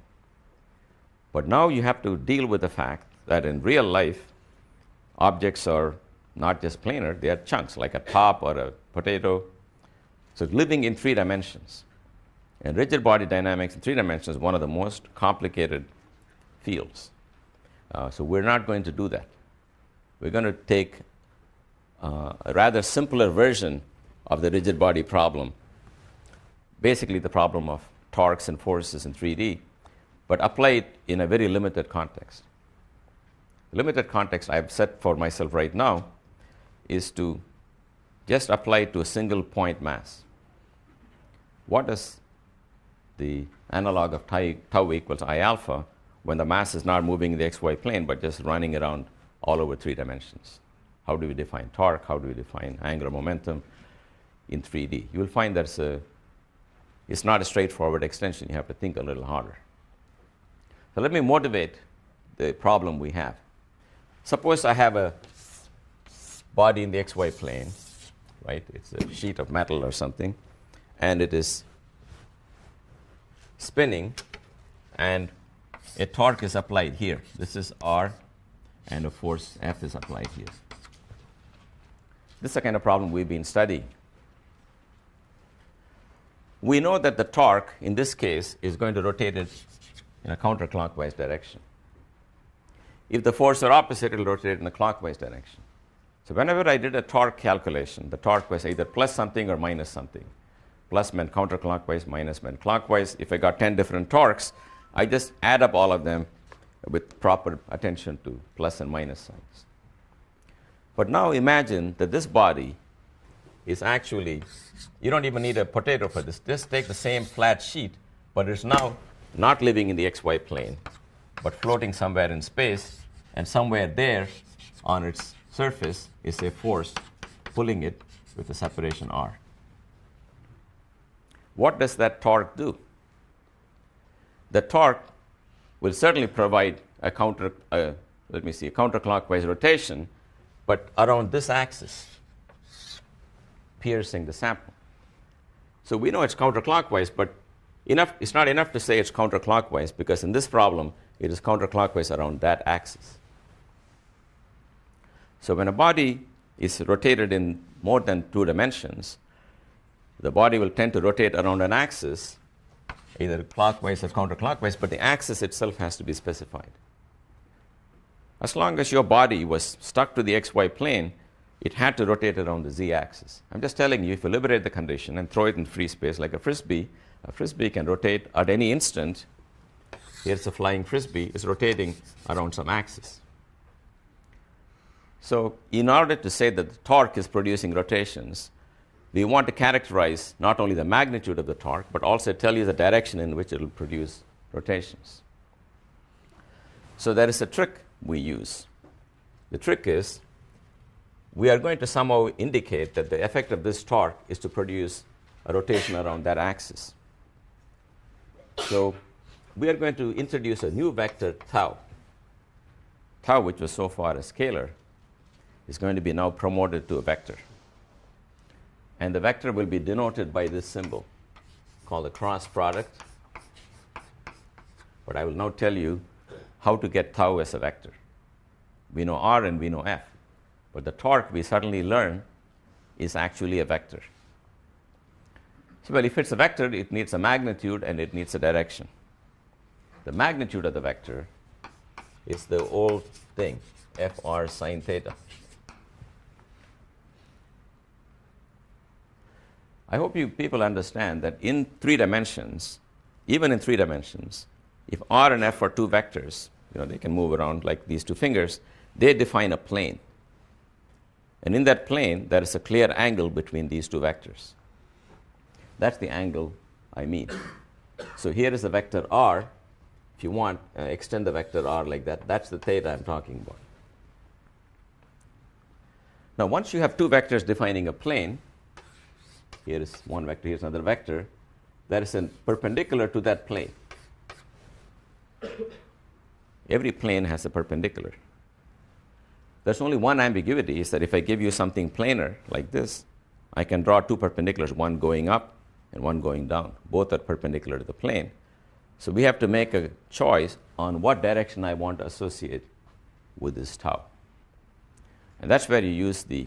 Speaker 1: But now you have to deal with the fact that in real life, objects are not just planar, they are chunks, like a top or a potato. So living in 3 dimensions. And rigid body dynamics in 3 dimensions is one of the most complicated fields. So we're not going to do that. We're going to take a rather simpler version of the rigid body problem, basically the problem of torques and forces in 3D, but apply it in a very limited context. The limited context I've set for myself right now is to just apply it to a single point mass. What is the analog of tau equals I alpha when the mass is not moving in the xy plane but just running around all over 3 dimensions? How do we define torque? How do we define angular momentum in 3D? You will find that it's not a straightforward extension. You have to think a little harder. So let me motivate the problem we have. Suppose I have a body in the xy plane, right? It's a sheet of metal or something, and it is spinning, and a torque is applied here. This is R, and a force F is applied here. This is the kind of problem we've been studying. We know that the torque, in this case, is going to rotate it in a counterclockwise direction. If the forces are opposite, it will rotate in a clockwise direction. So whenever I did a torque calculation, the torque was either plus something or minus something. Plus meant counterclockwise, minus meant clockwise. If I got 10 different torques, I just add up all of them with proper attention to plus and minus signs. But now imagine that this body is actually, you don't even need a potato for this. Just take the same flat sheet, but it's now not living in the xy plane, but floating somewhere in space, and somewhere there on its surface is a force pulling it with a separation r. What does that torque do? The torque will certainly provide a counterclockwise rotation, but around this axis, piercing the sample. So we know it's counterclockwise, but it's not enough to say it's counterclockwise, because in this problem, it is counterclockwise around that axis. So when a body is rotated in more than 2 dimensions, the body will tend to rotate around an axis, either clockwise or counterclockwise, but the axis itself has to be specified. As long as your body was stuck to the xy plane, it had to rotate around the z-axis. I'm just telling you, if you liberate the condition and throw it in free space like a frisbee can rotate at any instant. Here's a flying frisbee, is rotating around some axis. So in order to say that the torque is producing rotations, we want to characterize not only the magnitude of the torque, but also tell you the direction in which it will produce rotations. So there is a trick we use. The trick is, we are going to somehow indicate that the effect of this torque is to produce a rotation around that axis. So we are going to introduce a new vector, tau. Tau, which was so far a scalar, is going to be now promoted to a vector. And the vector will be denoted by this symbol called the cross product. But I will now tell you how to get tau as a vector. We know R and we know F. But the torque, we suddenly learn, is actually a vector. So, well, if it's a vector, it needs a magnitude and it needs a direction. The magnitude of the vector is the old thing, FR sine theta. I hope you people understand that in 3 dimensions, even in 3 dimensions, if R and F are 2 vectors, they can move around like these 2 fingers, they define a plane. And in that plane, there is a clear angle between these two vectors. That's the angle I mean. So here is the vector r. If you want, extend the vector r like that. That's the theta I'm talking about. Now, once you have two vectors defining a plane, here is one vector, here's another vector, that is perpendicular to that plane. Every plane has a perpendicular. There's only one ambiguity, is that if I give you something planar like this, I can draw two perpendiculars, one going up and one going down. Both are perpendicular to the plane. So we have to make a choice on what direction I want to associate with this tau. And that's where you use the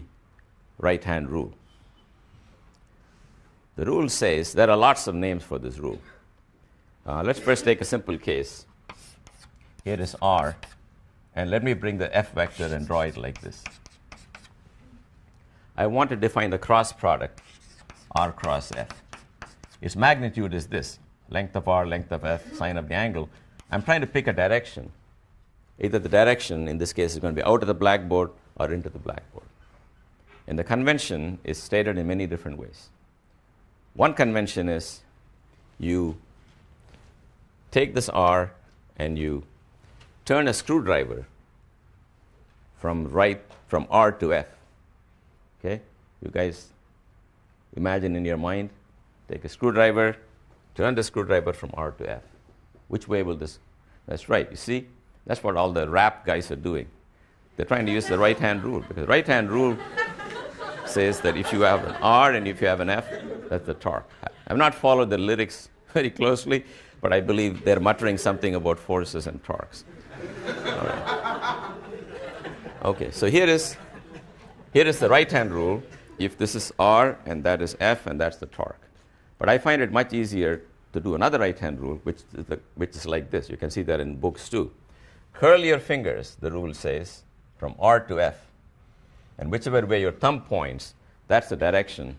Speaker 1: right-hand rule. The rule says there are lots of names for this rule. Let's first take a simple case. Here is r, and let me bring the f vector and draw it like this. I want to define the cross product, r cross f. Its magnitude is this, length of r, length of f, sine of the angle. I'm trying to pick a direction. Either the direction, in this case, is going to be out of the blackboard or into the blackboard. And the convention is stated in many different ways. One convention is you take this r and you turn a screwdriver from r to f. Okay? You guys imagine in your mind, take a screwdriver, turn the screwdriver from r to f. Which way will this? That's right. You see? That's what all the rap guys are doing. They're trying to use the right-hand rule, because the right-hand rule says that if you have an r and if you have an f, that's the torque. I've not followed the lyrics very closely, but I believe they're muttering something about forces and torques. All right. Okay, so here is the right-hand rule. If this is r and that is f and that's the torque. But I find it much easier to do another right-hand rule, which is like this. You can see that in books too. Curl your fingers, the rule says, from r to f. And whichever way your thumb points, that's the direction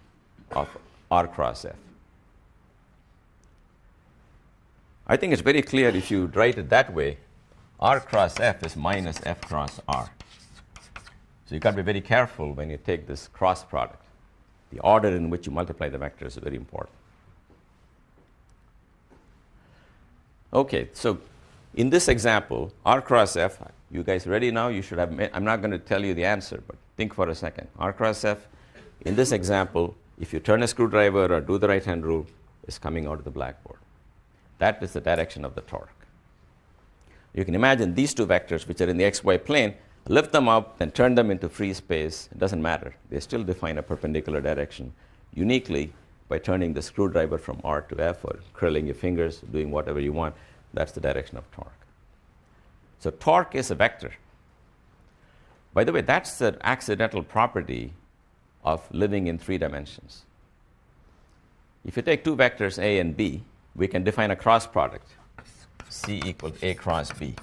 Speaker 1: of r cross f. I think it's very clear if you write it that way, r cross f is minus f cross r. So you've got to be very careful when you take this cross product. The order in which you multiply the vectors is very important. Okay, so in this example, r cross f, you guys ready now? You should have, I'm not going to tell you the answer, but think for a second. R cross f, in this example, if you turn a screwdriver or do the right-hand rule, is coming out of the blackboard. That is the direction of the torque. You can imagine these two vectors, which are in the xy plane, lift them up and turn them into free space. It doesn't matter. They still define a perpendicular direction uniquely by turning the screwdriver from r to f or curling your fingers, doing whatever you want. That's the direction of torque. So torque is a vector. By the way, that's the accidental property of living in three dimensions. If you take two vectors a and b, we can define a cross product, c equals a cross b.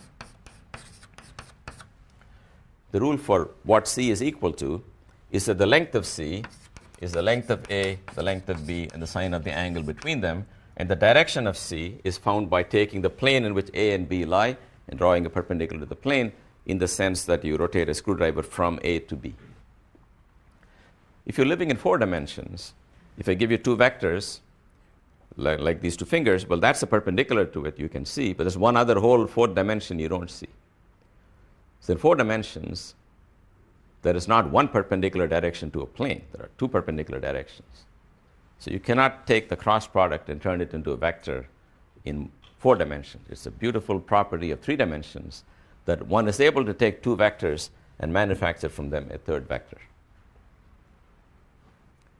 Speaker 1: The rule for what c is equal to is that the length of c is the length of a, the length of b, and the sine of the angle between them. And the direction of c is found by taking the plane in which a and b lie and drawing a perpendicular to the plane, in the sense that you rotate a screwdriver from a to b. If you're living in 4 dimensions, if I give you two vectors, like these two fingers, well, that's a perpendicular to it, you can see, but there's one other whole 4th dimension you don't see. So in 4 dimensions, there is not one perpendicular direction to a plane. There are 2 perpendicular directions. So you cannot take the cross product and turn it into a vector in 4 dimensions. It's a beautiful property of 3 dimensions that one is able to take 2 vectors and manufacture from them a 3rd vector.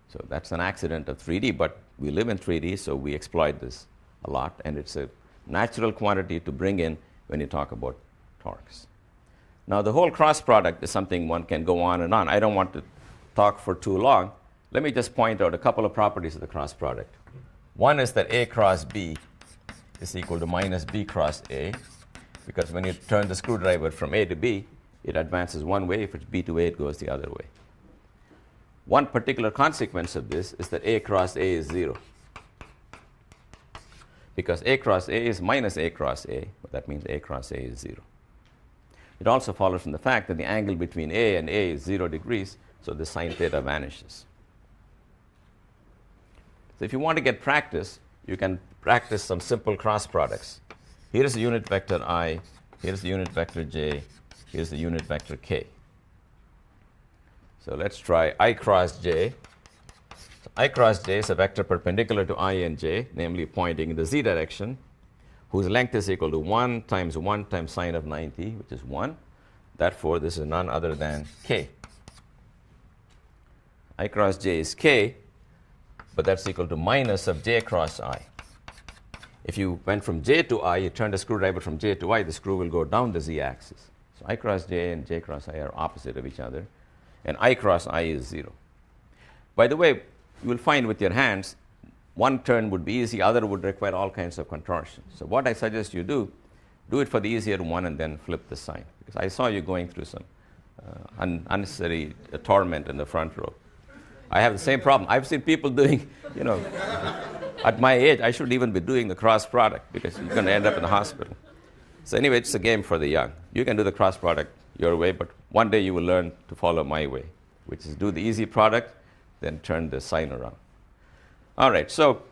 Speaker 1: So that's an accident of 3D, but we live in 3D, so we exploit this a lot, and it's a natural quantity to bring in when you talk about torques. Now, the whole cross product is something one can go on and on. I don't want to talk for too long. Let me just point out a couple of properties of the cross product. One is that a cross b is equal to minus b cross a, because when you turn the screwdriver from a to b, it advances one way. If it's b to a, it goes the other way. One particular consequence of this is that a cross a is 0. Because a cross a is minus a cross a, that means a cross a is 0. It also follows from the fact that the angle between a and a is 0 degrees, So the sine theta vanishes. So if you want to get practice, you can practice some simple cross products. Here is the unit vector I, here's the unit vector j, here's the unit vector k. So let's try I cross j. So I cross j is a vector perpendicular to I and j, namely pointing in the z direction, whose length is equal to 1 times sine of 90, which is 1. Therefore, this is none other than k. I cross j is k, but that's equal to minus of j cross I. If you went from j to I, you turned a screwdriver from j to I, the screw will go down the z-axis. So I cross j and j cross I are opposite of each other, and I cross I is 0. By the way, you will find with your hands, one turn would be easy, other would require all kinds of contortion. So what I suggest you do it for the easier one and then flip the sign. Because I saw you going through some unnecessary torment in the front row. I have the same problem. I've seen people doing, at my age, I should even be doing the cross product because you're going to end up in the hospital. So anyway, it's a game for the young. You can do the cross product your way, but one day you will learn to follow my way, which is do the easy product, then turn the sign around. All right, so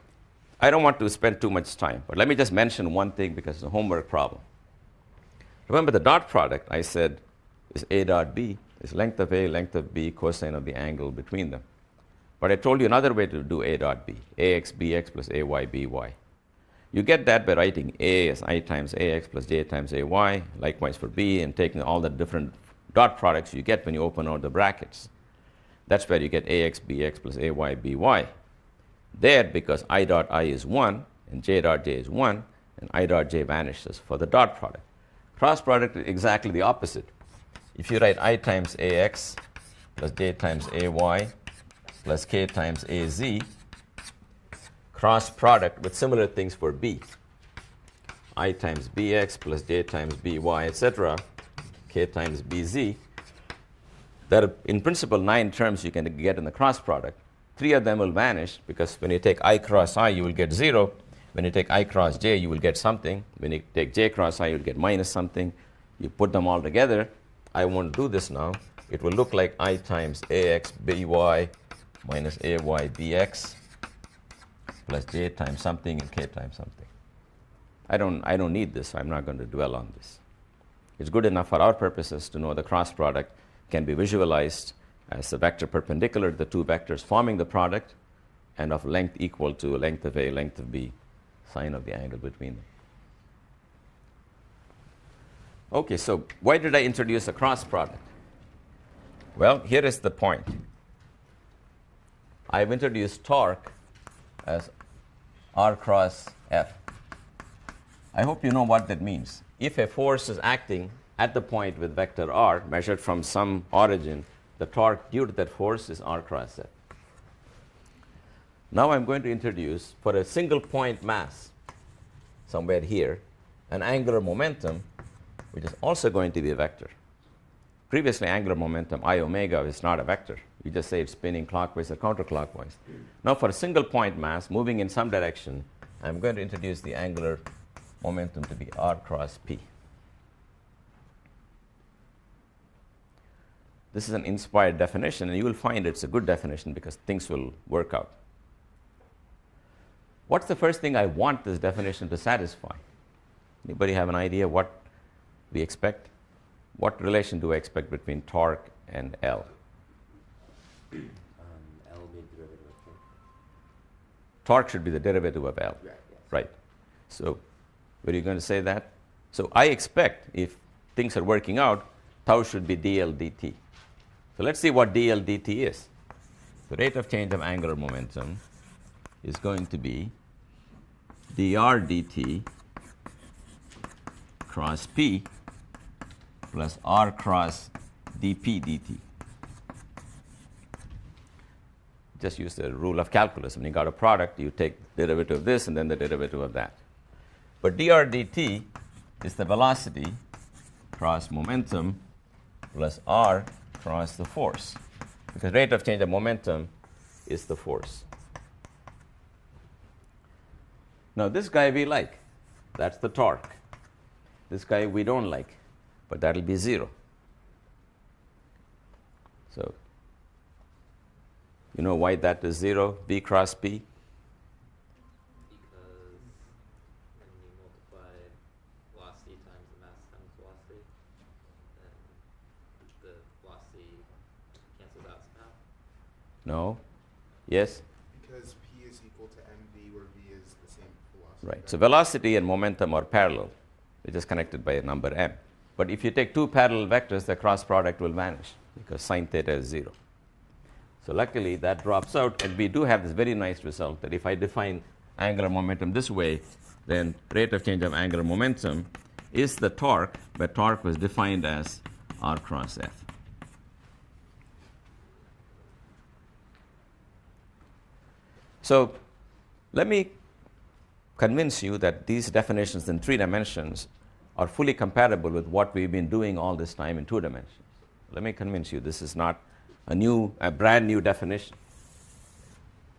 Speaker 1: I don't want to spend too much time, but let me just mention one thing because it's a homework problem. Remember the dot product, I said, is A dot B, is length of A, length of B, cosine of the angle between them. But I told you another way to do A dot B, AX BX plus AY BY. You get that by writing A as I times AX plus J times AY, likewise for B, and taking all the different dot products you get when you open out the brackets. That's where you get AX BX plus AY BY. There, because I dot I is 1 and J dot J is 1, and I dot J vanishes for the dot product. Cross product is exactly the opposite. If you write I times AX plus J times AY plus K times AZ, cross product with similar things for B. I times BX plus J times BY, etc., K times BZ. There are, in principle, 9 terms you can get in the cross product. 3 of them will vanish because when you take I cross I, you will get 0. When you take I cross J, you will get something. When you take J cross I, you will get minus something. You put them all together. I won't do this now. It will look like I times AX BY minus AY BX plus J times something and K times something. I don't need this, so I'm not going to dwell on this. It's good enough for our purposes to know the cross product can be visualized as a vector perpendicular to the two vectors forming the product and of length equal to length of A, length of B, sine of the angle between them. Okay, so why did I introduce a cross product? Well, here is the point. I've introduced torque as R cross F. I hope you know what that means. If a force is acting at the point with vector R, measured from some origin, the torque due to that force is R cross F. Now I'm going to introduce, for a single point mass, somewhere here, an angular momentum, which is also going to be a vector. Previously, angular momentum, I omega, is not a vector. You just say it's spinning clockwise or counterclockwise. Now, for a single point mass moving in some direction, I'm going to introduce the angular momentum to be R cross P. This is an inspired definition, and you will find it's a good definition because things will work out. What's the first thing I want this definition to satisfy? Anybody have an idea what we expect? What relation do I expect between torque and L?
Speaker 5: L be the derivative of torque.
Speaker 1: Torque should be the derivative of L.
Speaker 5: Right, yes.
Speaker 1: Right. So, were you going to say that? So, I expect if things are working out, tau should be dl dt. So, let's see what dl dt is. The rate of change of angular momentum is going to be dr dt cross P plus R cross dP dt. Just use the rule of calculus. When you got a product, you take the derivative of this and then the derivative of that. But dr dt is the velocity cross momentum plus R cross the force. Because rate of change of momentum is the force. Now this guy we like. That's the torque. This guy we don't like. But that will be 0. So You know why that is 0, V cross P?
Speaker 5: Because when you multiply velocity times the mass times velocity, then the velocity cancels out somehow.
Speaker 1: No? Yes?
Speaker 6: Because P is equal to mv, where v is the same velocity.
Speaker 1: Right. So velocity and momentum are parallel. They're just connected by a number m. But if you take two parallel vectors, the cross product will vanish because sine theta is 0. So luckily that drops out, and we do have this very nice result that if I define angular momentum this way, then rate of change of angular momentum is the torque, but torque was defined as r cross f. So let me convince you that these definitions in 3 dimensions are fully compatible with what we've been doing all this time in 2 dimensions. Let me convince you this is not a brand new definition.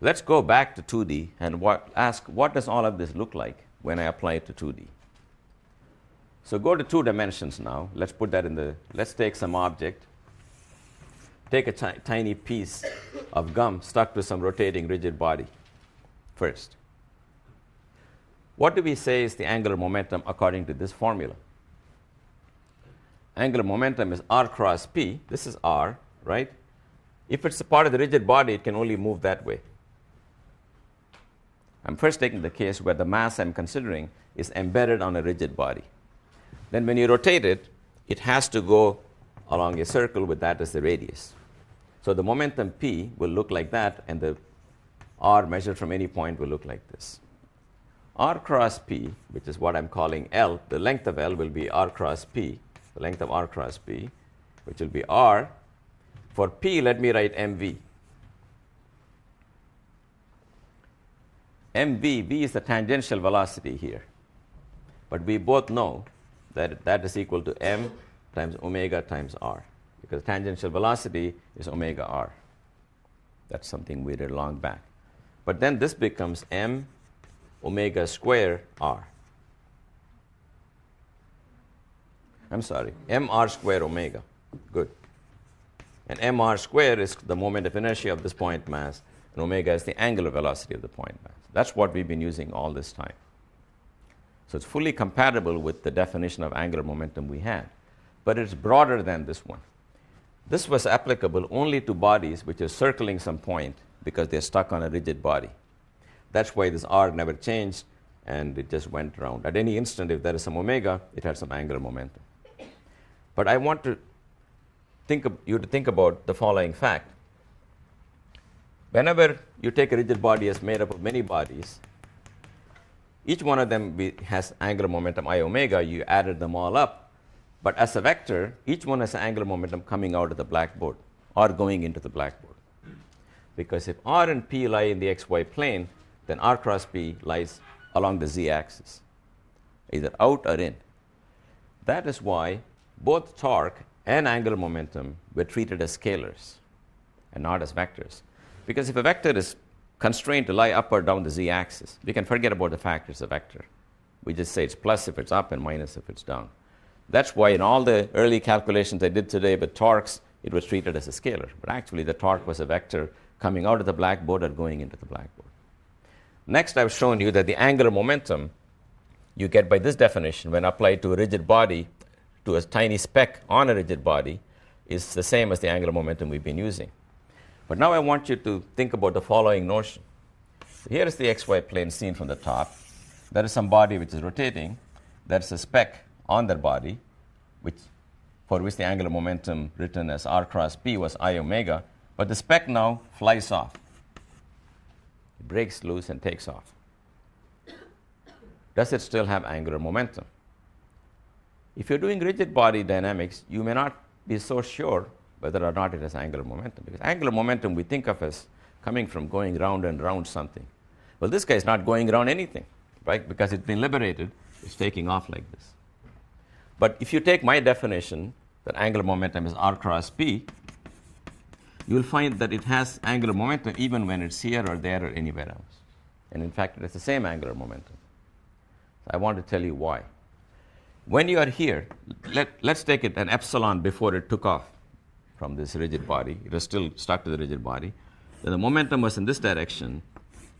Speaker 1: Let's go back to 2D and ask what does all of this look like when I apply it to 2D. So go to 2 dimensions now. Let's put that let's take some object. Take a tiny piece of gum stuck to some rotating rigid body first. What do we say is the angular momentum according to this formula? Angular momentum is r cross p. This is r, right? If it's a part of the rigid body, it can only move that way. I'm first taking the case where the mass I'm considering is embedded on a rigid body. Then when you rotate it, it has to go along a circle with that as the radius. So the momentum p will look like that, and the r measured from any point will look like this. R cross P, which is what I'm calling L, the length of L will be R cross P, the length of R cross P, which will be R. For P, let me write mv. mv, v is the tangential velocity here. But we both know that that is equal to m times omega times r, because tangential velocity is omega r. That's something we did long back. But then this becomes m omega square r. I'm sorry, mr square omega. Good. And mr square is the moment of inertia of this point mass, and omega is the angular velocity of the point mass. That's what we've been using all this time. So it's fully compatible with the definition of angular momentum we had. But it's broader than this one. This was applicable only to bodies which are circling some point because they're stuck on a rigid body. That's why this r never changed, and it just went around. At any instant, if there is some omega, it had some angular momentum. But I want to you to think about the following fact. Whenever you take a rigid body as made up of many bodies, each one of them has angular momentum I omega. You added them all up. But as a vector, each one has an angular momentum coming out of the blackboard or going into the blackboard. Because if r and p lie in the xy plane, then r cross p lies along the z-axis, either out or in. That is why both torque and angular momentum were treated as scalars and not as vectors. Because if a vector is constrained to lie up or down the z-axis, we can forget about the fact it's a vector. We just say it's plus if it's up and minus if it's down. That's why in all the early calculations I did today with torques, it was treated as a scalar. But actually the torque was a vector coming out of the blackboard or going into the blackboard. Next, I've shown you that the angular momentum you get by this definition when applied to a rigid body, to a tiny speck on a rigid body, is the same as the angular momentum we've been using. But now I want you to think about the following notion. Here is the xy plane seen from the top. There is some body which is rotating. There's a speck on that body, for which the angular momentum written as r cross p was I omega. But the speck now flies off. It breaks loose and takes off. Does it still have angular momentum? If you're doing rigid body dynamics, you may not be so sure whether or not it has angular momentum. Because angular momentum we think of as coming from going round and round something. Well, this guy is not going around anything, right? Because it's been liberated, it's taking off like this. But if you take my definition that angular momentum is r cross p, you'll find that it has angular momentum even when it's here or there or anywhere else. And in fact, it has the same angular momentum. So I want to tell you why. When you are here, let's take it an epsilon before it took off from this rigid body. It was still stuck to the rigid body. then the momentum was in this direction,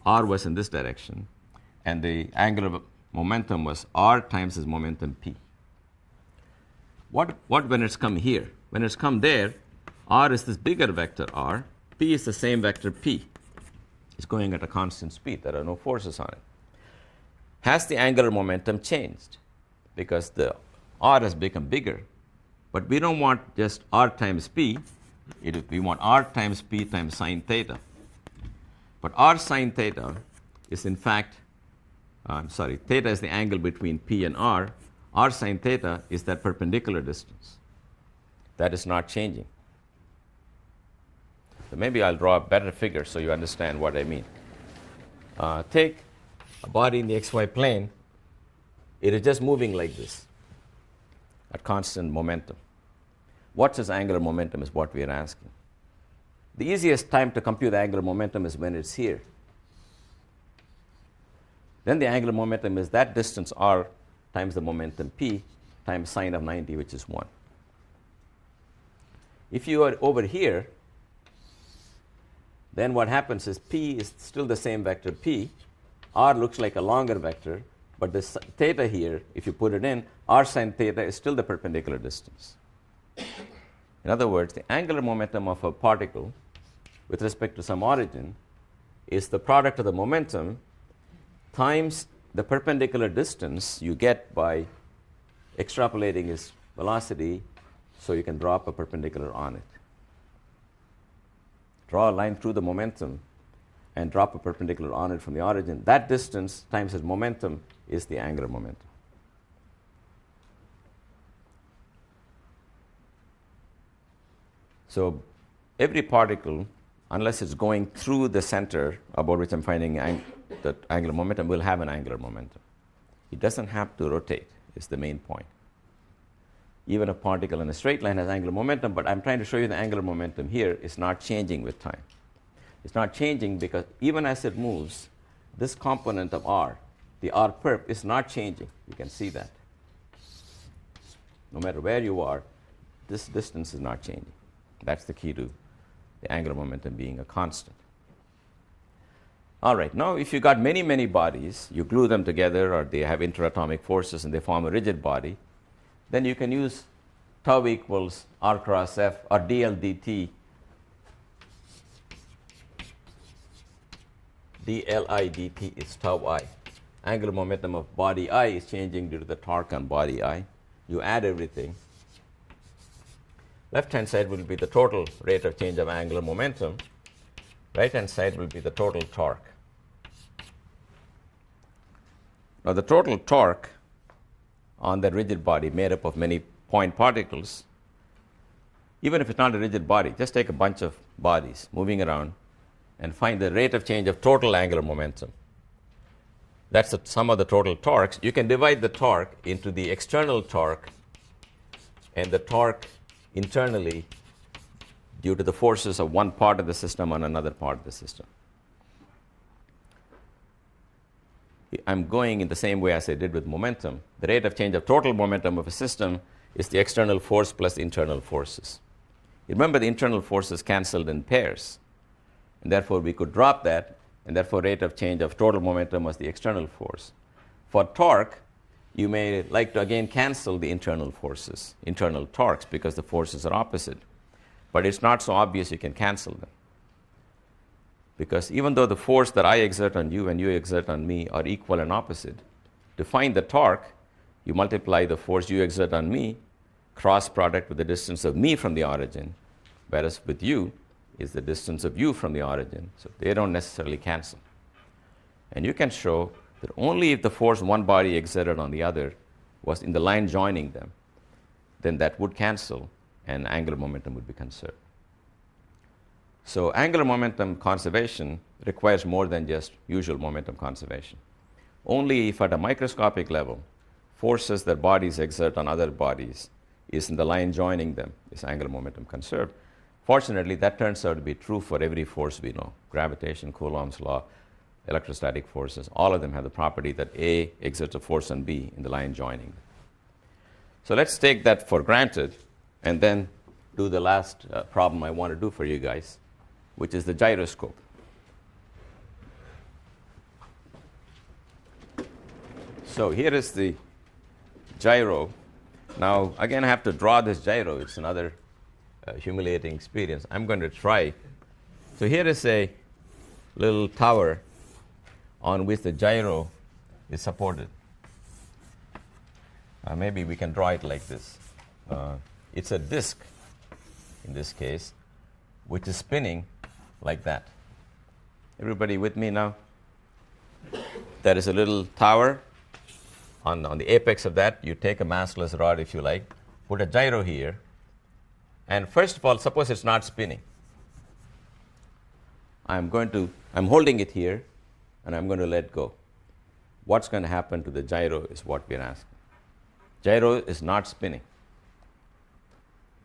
Speaker 1: r was in this direction, and the angular momentum was r times this momentum p. What when it's come here? When it's come there, r is this bigger vector r, p is the same vector p. It's going at a constant speed. There are no forces on it. Has the angular momentum changed? Because the r has become bigger. But we don't want just r times p. We want r times p times sine theta. But r sine theta is in fact, theta is the angle between p and r. R sine theta is that perpendicular distance. That is not changing. So maybe I'll draw a better figure so you understand what I mean. Take a body in the xy plane. It is just moving like this at constant momentum. What's its angular momentum is what we are asking. The easiest time to compute the angular momentum is when it's here. Then the angular momentum is that distance r times the momentum p times sine of 90, which is 1. If you are over here, then what happens is p is still the same vector p. R looks like a longer vector, but this theta here, if you put it in, r sine theta is still the perpendicular distance. In other words, the angular momentum of a particle with respect to some origin is the product of the momentum times the perpendicular distance you get by extrapolating its velocity so you can drop a perpendicular on it. Draw a line through the momentum and drop a perpendicular on it from the origin. That distance times its momentum is the angular momentum. So every particle, unless it's going through the center about which I'm finding the angular momentum, will have an angular momentum. It doesn't have to rotate, is the main point. Even a particle in a straight line has angular momentum, but I'm trying to show you the angular momentum here is not changing with time. It's not changing because even as it moves, this component of r, the r perp, is not changing. You can see that. No matter where you are, this distance is not changing. That's the key to the angular momentum being a constant. All right, now if you got many, many bodies, you glue them together or they have interatomic forces and they form a rigid body, then you can use tau equals r cross f or dl dt. dli dt is tau I. Angular momentum of body I is changing due to the torque on body I. You add everything. Left-hand side will be the total rate of change of angular momentum. Right-hand side will be the total torque. Now, the total torque on the rigid body made up of many point particles, even if it's not a rigid body, just take a bunch of bodies moving around and find the rate of change of total angular momentum. That's the sum of the total torques. You can divide the torque into the external torque and the torque internally due to the forces of one part of the system on another part of the system. I'm going in the same way as I did with momentum. The rate of change of total momentum of a system is the external force plus the internal forces. Remember, the internal forces canceled in pairs, and therefore we could drop that, and therefore rate of change of total momentum was the external force. For torque, you may like to again cancel the internal forces, internal torques, because the forces are opposite. But it's not so obvious you can cancel them. Because even though the force that I exert on you and you exert on me are equal and opposite, to find the torque, you multiply the force you exert on me, cross product with the distance of me from the origin, whereas with you is the distance of you from the origin. So they don't necessarily cancel. And you can show that only if the force one body exerted on the other was in the line joining them, then that would cancel and angular momentum would be conserved. So angular momentum conservation requires more than just usual momentum conservation. Only if at a microscopic level, forces that bodies exert on other bodies is in the line joining them is angular momentum conserved. Fortunately, that turns out to be true for every force we know. Gravitation, Coulomb's law, electrostatic forces, all of them have the property that A exerts a force on B in the line joining them. So let's take that for granted and then do the last problem I want to do for you guys. which is the gyroscope. So here is the gyro. Now, again, I have to draw this gyro. It's another humiliating experience. I'm going to try. So here is a little tower on which the gyro is supported. Maybe we can draw it like this. It's a disk, in this case, which is spinning like that. Everybody with me now? There is a little tower. On the apex of that, you take a massless rod, if you like, put a gyro here, and first of all, suppose it's not spinning. I'm holding it here, and I'm going to let go. What's going to happen to the gyro is what we're asking. Gyro is not spinning.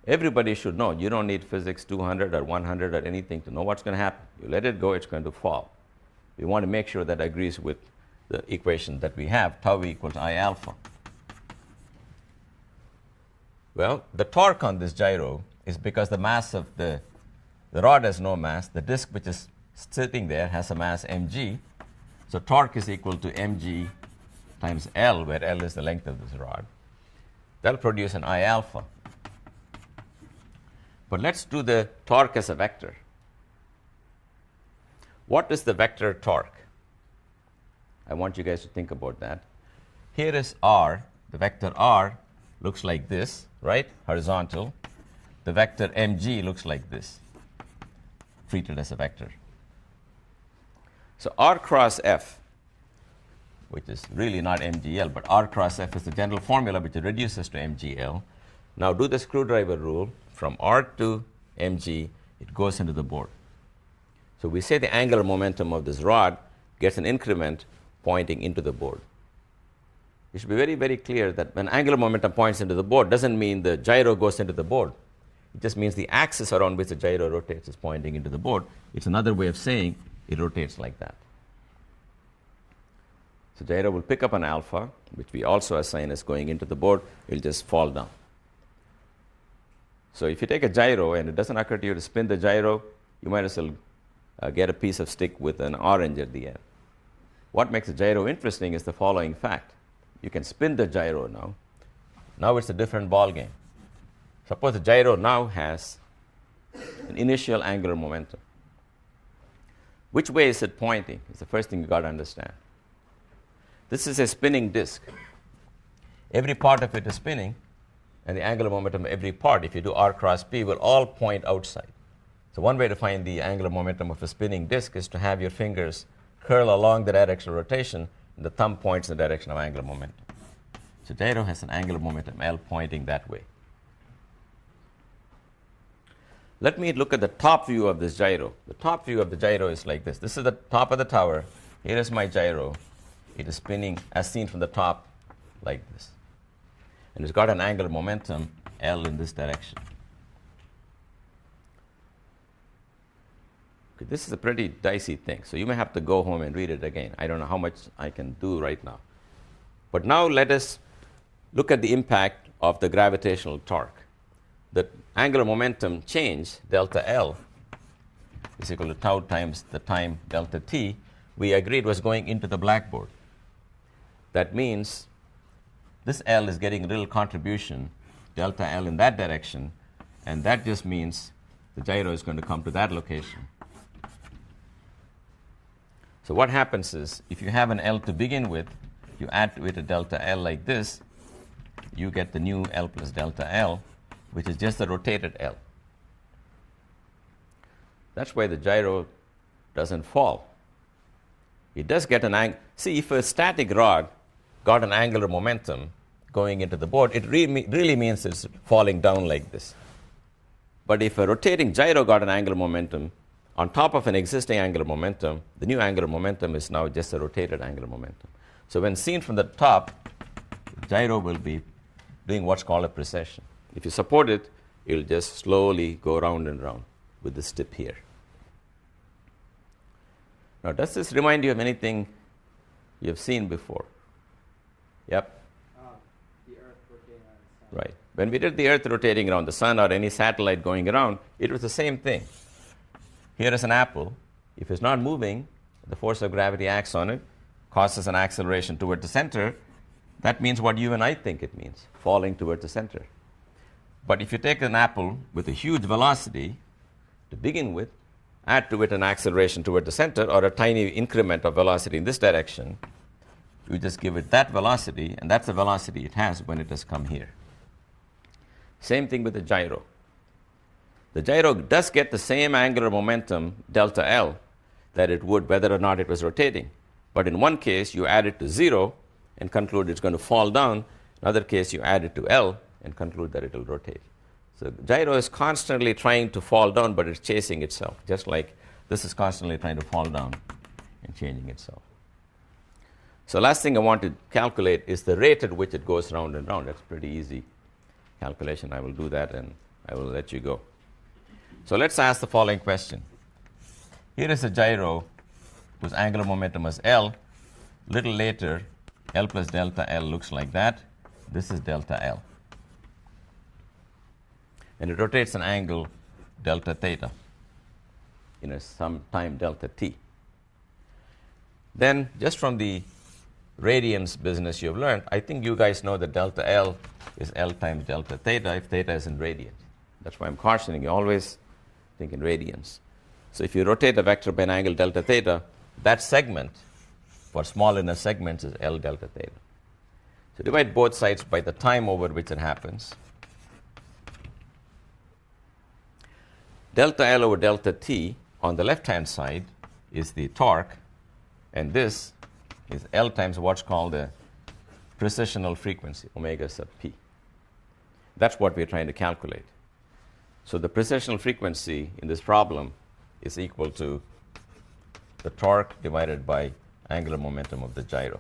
Speaker 1: Everybody should know. You don't need physics 200 or 100 or anything to know what's going to happen. You let it go, it's going to fall. We want to make sure that agrees with the equation that we have, tau equals I alpha. Well, the torque on this gyro is because the mass of the rod has no mass. The disk which is sitting there has a mass mg. So torque is equal to mg times L, where L is the length of this rod. That'll produce an I alpha. But let's do the torque as a vector. What is the vector torque? I want you guys to think about that. Here is R. The vector R looks like this, right? Horizontal. The vector mg looks like this, treated as a vector. So R cross F, which is really not mgl, but R cross F is the general formula which reduces to mgl. Now do the screwdriver rule. From R to mg, it goes into the board. So we say the angular momentum of this rod gets an increment pointing into the board. It should be very, very clear that when angular momentum points into the board, doesn't mean the gyro goes into the board. It just means the axis around which the gyro rotates is pointing into the board. It's another way of saying it rotates like that. So gyro will pick up an alpha, which we also assign as going into the board. It will just fall down. So if you take a gyro and it doesn't occur to you to spin the gyro, you might as well get a piece of stick with an orange at the end. What makes a gyro interesting is the following fact. You can spin the gyro now. Now it's a different ball game. Suppose the gyro now has an initial angular momentum. Which way is it pointing? It's the first thing you got to understand. This is a spinning disk. Every part of it is spinning, and the angular momentum of every part, if you do R cross P, will all point outside. So one way to find the angular momentum of a spinning disk is to have your fingers curl along the direction of rotation, and the thumb points in the direction of angular momentum. So gyro has an angular momentum L pointing that way. Let me look at the top view of this gyro. The top view of the gyro is like this. This is the top of the tower. Here is my gyro. It is spinning as seen from the top like this. And it's got an angular momentum L in this direction. Okay, this is a pretty dicey thing, so you may have to go home and read it again. I don't know how much I can do right now. But now let us look at the impact of the gravitational torque. The angular momentum change, delta L, is equal to tau times the time delta t. We agreed was going into the blackboard. That means this L is getting a little contribution, delta L in that direction, and that just means the gyro is going to come to that location. So what happens is, if you have an L to begin with, you add to it a delta L like this, you get the new L plus delta L, which is just the rotated L. That's why the gyro doesn't fall. It does get an angle. See, if a static rod got an angular momentum going into the board, it really means it's falling down like this. But if a rotating gyro got an angular momentum on top of an existing angular momentum, the new angular momentum is now just a rotated angular momentum. So when seen from the top, the gyro will be doing what's called a precession. If you support it, it will just slowly go round and round with this tip here. Now, does this remind you of anything you've seen before? Yep.
Speaker 4: The Earth rotating around the sun.
Speaker 1: Right. When we did the Earth rotating around the sun or any satellite going around, it was the same thing. Here is an apple. If it's not moving, the force of gravity acts on it, causes an acceleration toward the center. That means what you and I think it means, falling toward the center. But if you take an apple with a huge velocity to begin with, add to it an acceleration toward the center or a tiny increment of velocity in this direction, you just give it that velocity, and that's the velocity it has when it has come here. Same thing with the gyro. The gyro does get the same angular momentum, delta L, that it would whether or not it was rotating. But in one case, you add it to 0 and conclude it's going to fall down. In another case, you add it to L and conclude that it will rotate. So gyro is constantly trying to fall down, but it's chasing itself, just like this is constantly trying to fall down and changing itself. So last thing I want to calculate is the rate at which it goes round and round. That's pretty easy calculation. I will do that and I will let you go. So let's ask the following question. Here is a gyro whose angular momentum is L. Little later, L plus delta L looks like that. This is delta L. And it rotates an angle delta theta in some time delta t. Then, just from the radians business you've learned, I think you guys know that delta L is L times delta theta if theta is in radians. That's why I'm cautioning you, always think in radians. So if you rotate a vector by an angle delta theta, that segment for small inner segments is L delta theta. So divide both sides by the time over which it happens. Delta L over delta t on the left-hand side is the torque, and this is L times what's called the precessional frequency, omega sub p. That's what we're trying to calculate. So the precessional frequency in this problem is equal to the torque divided by angular momentum of the gyro.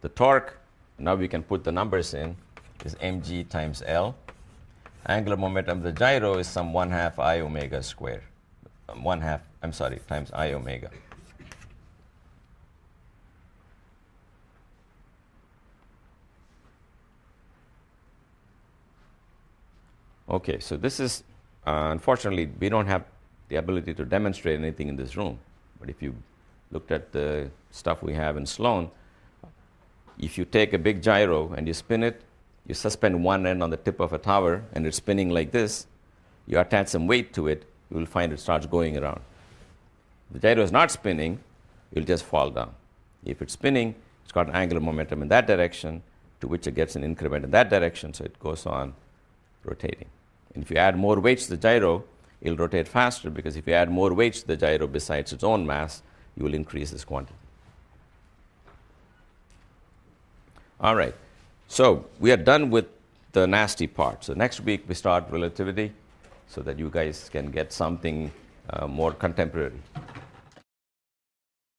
Speaker 1: The torque, now we can put the numbers in, is mg times L. Angular momentum of the gyro is some 1/2 I omega squared. Times I omega. Okay, so this is, unfortunately, we don't have the ability to demonstrate anything in this room. But if you looked at the stuff we have in Sloan, if you take a big gyro and you spin it, you suspend one end on the tip of a tower, and it's spinning like this, you attach some weight to it, you will find it starts going around. If the gyro is not spinning, it will just fall down. If it's spinning, it's got an angular momentum in that direction, to which it gets an increment in that direction, so it goes on rotating. And if you add more weights to the gyro, it will rotate faster, because if you add more weights to the gyro besides its own mass, you will increase this quantity. All right. So we are done with the nasty part. So next week we start relativity so that you guys can get something more contemporary.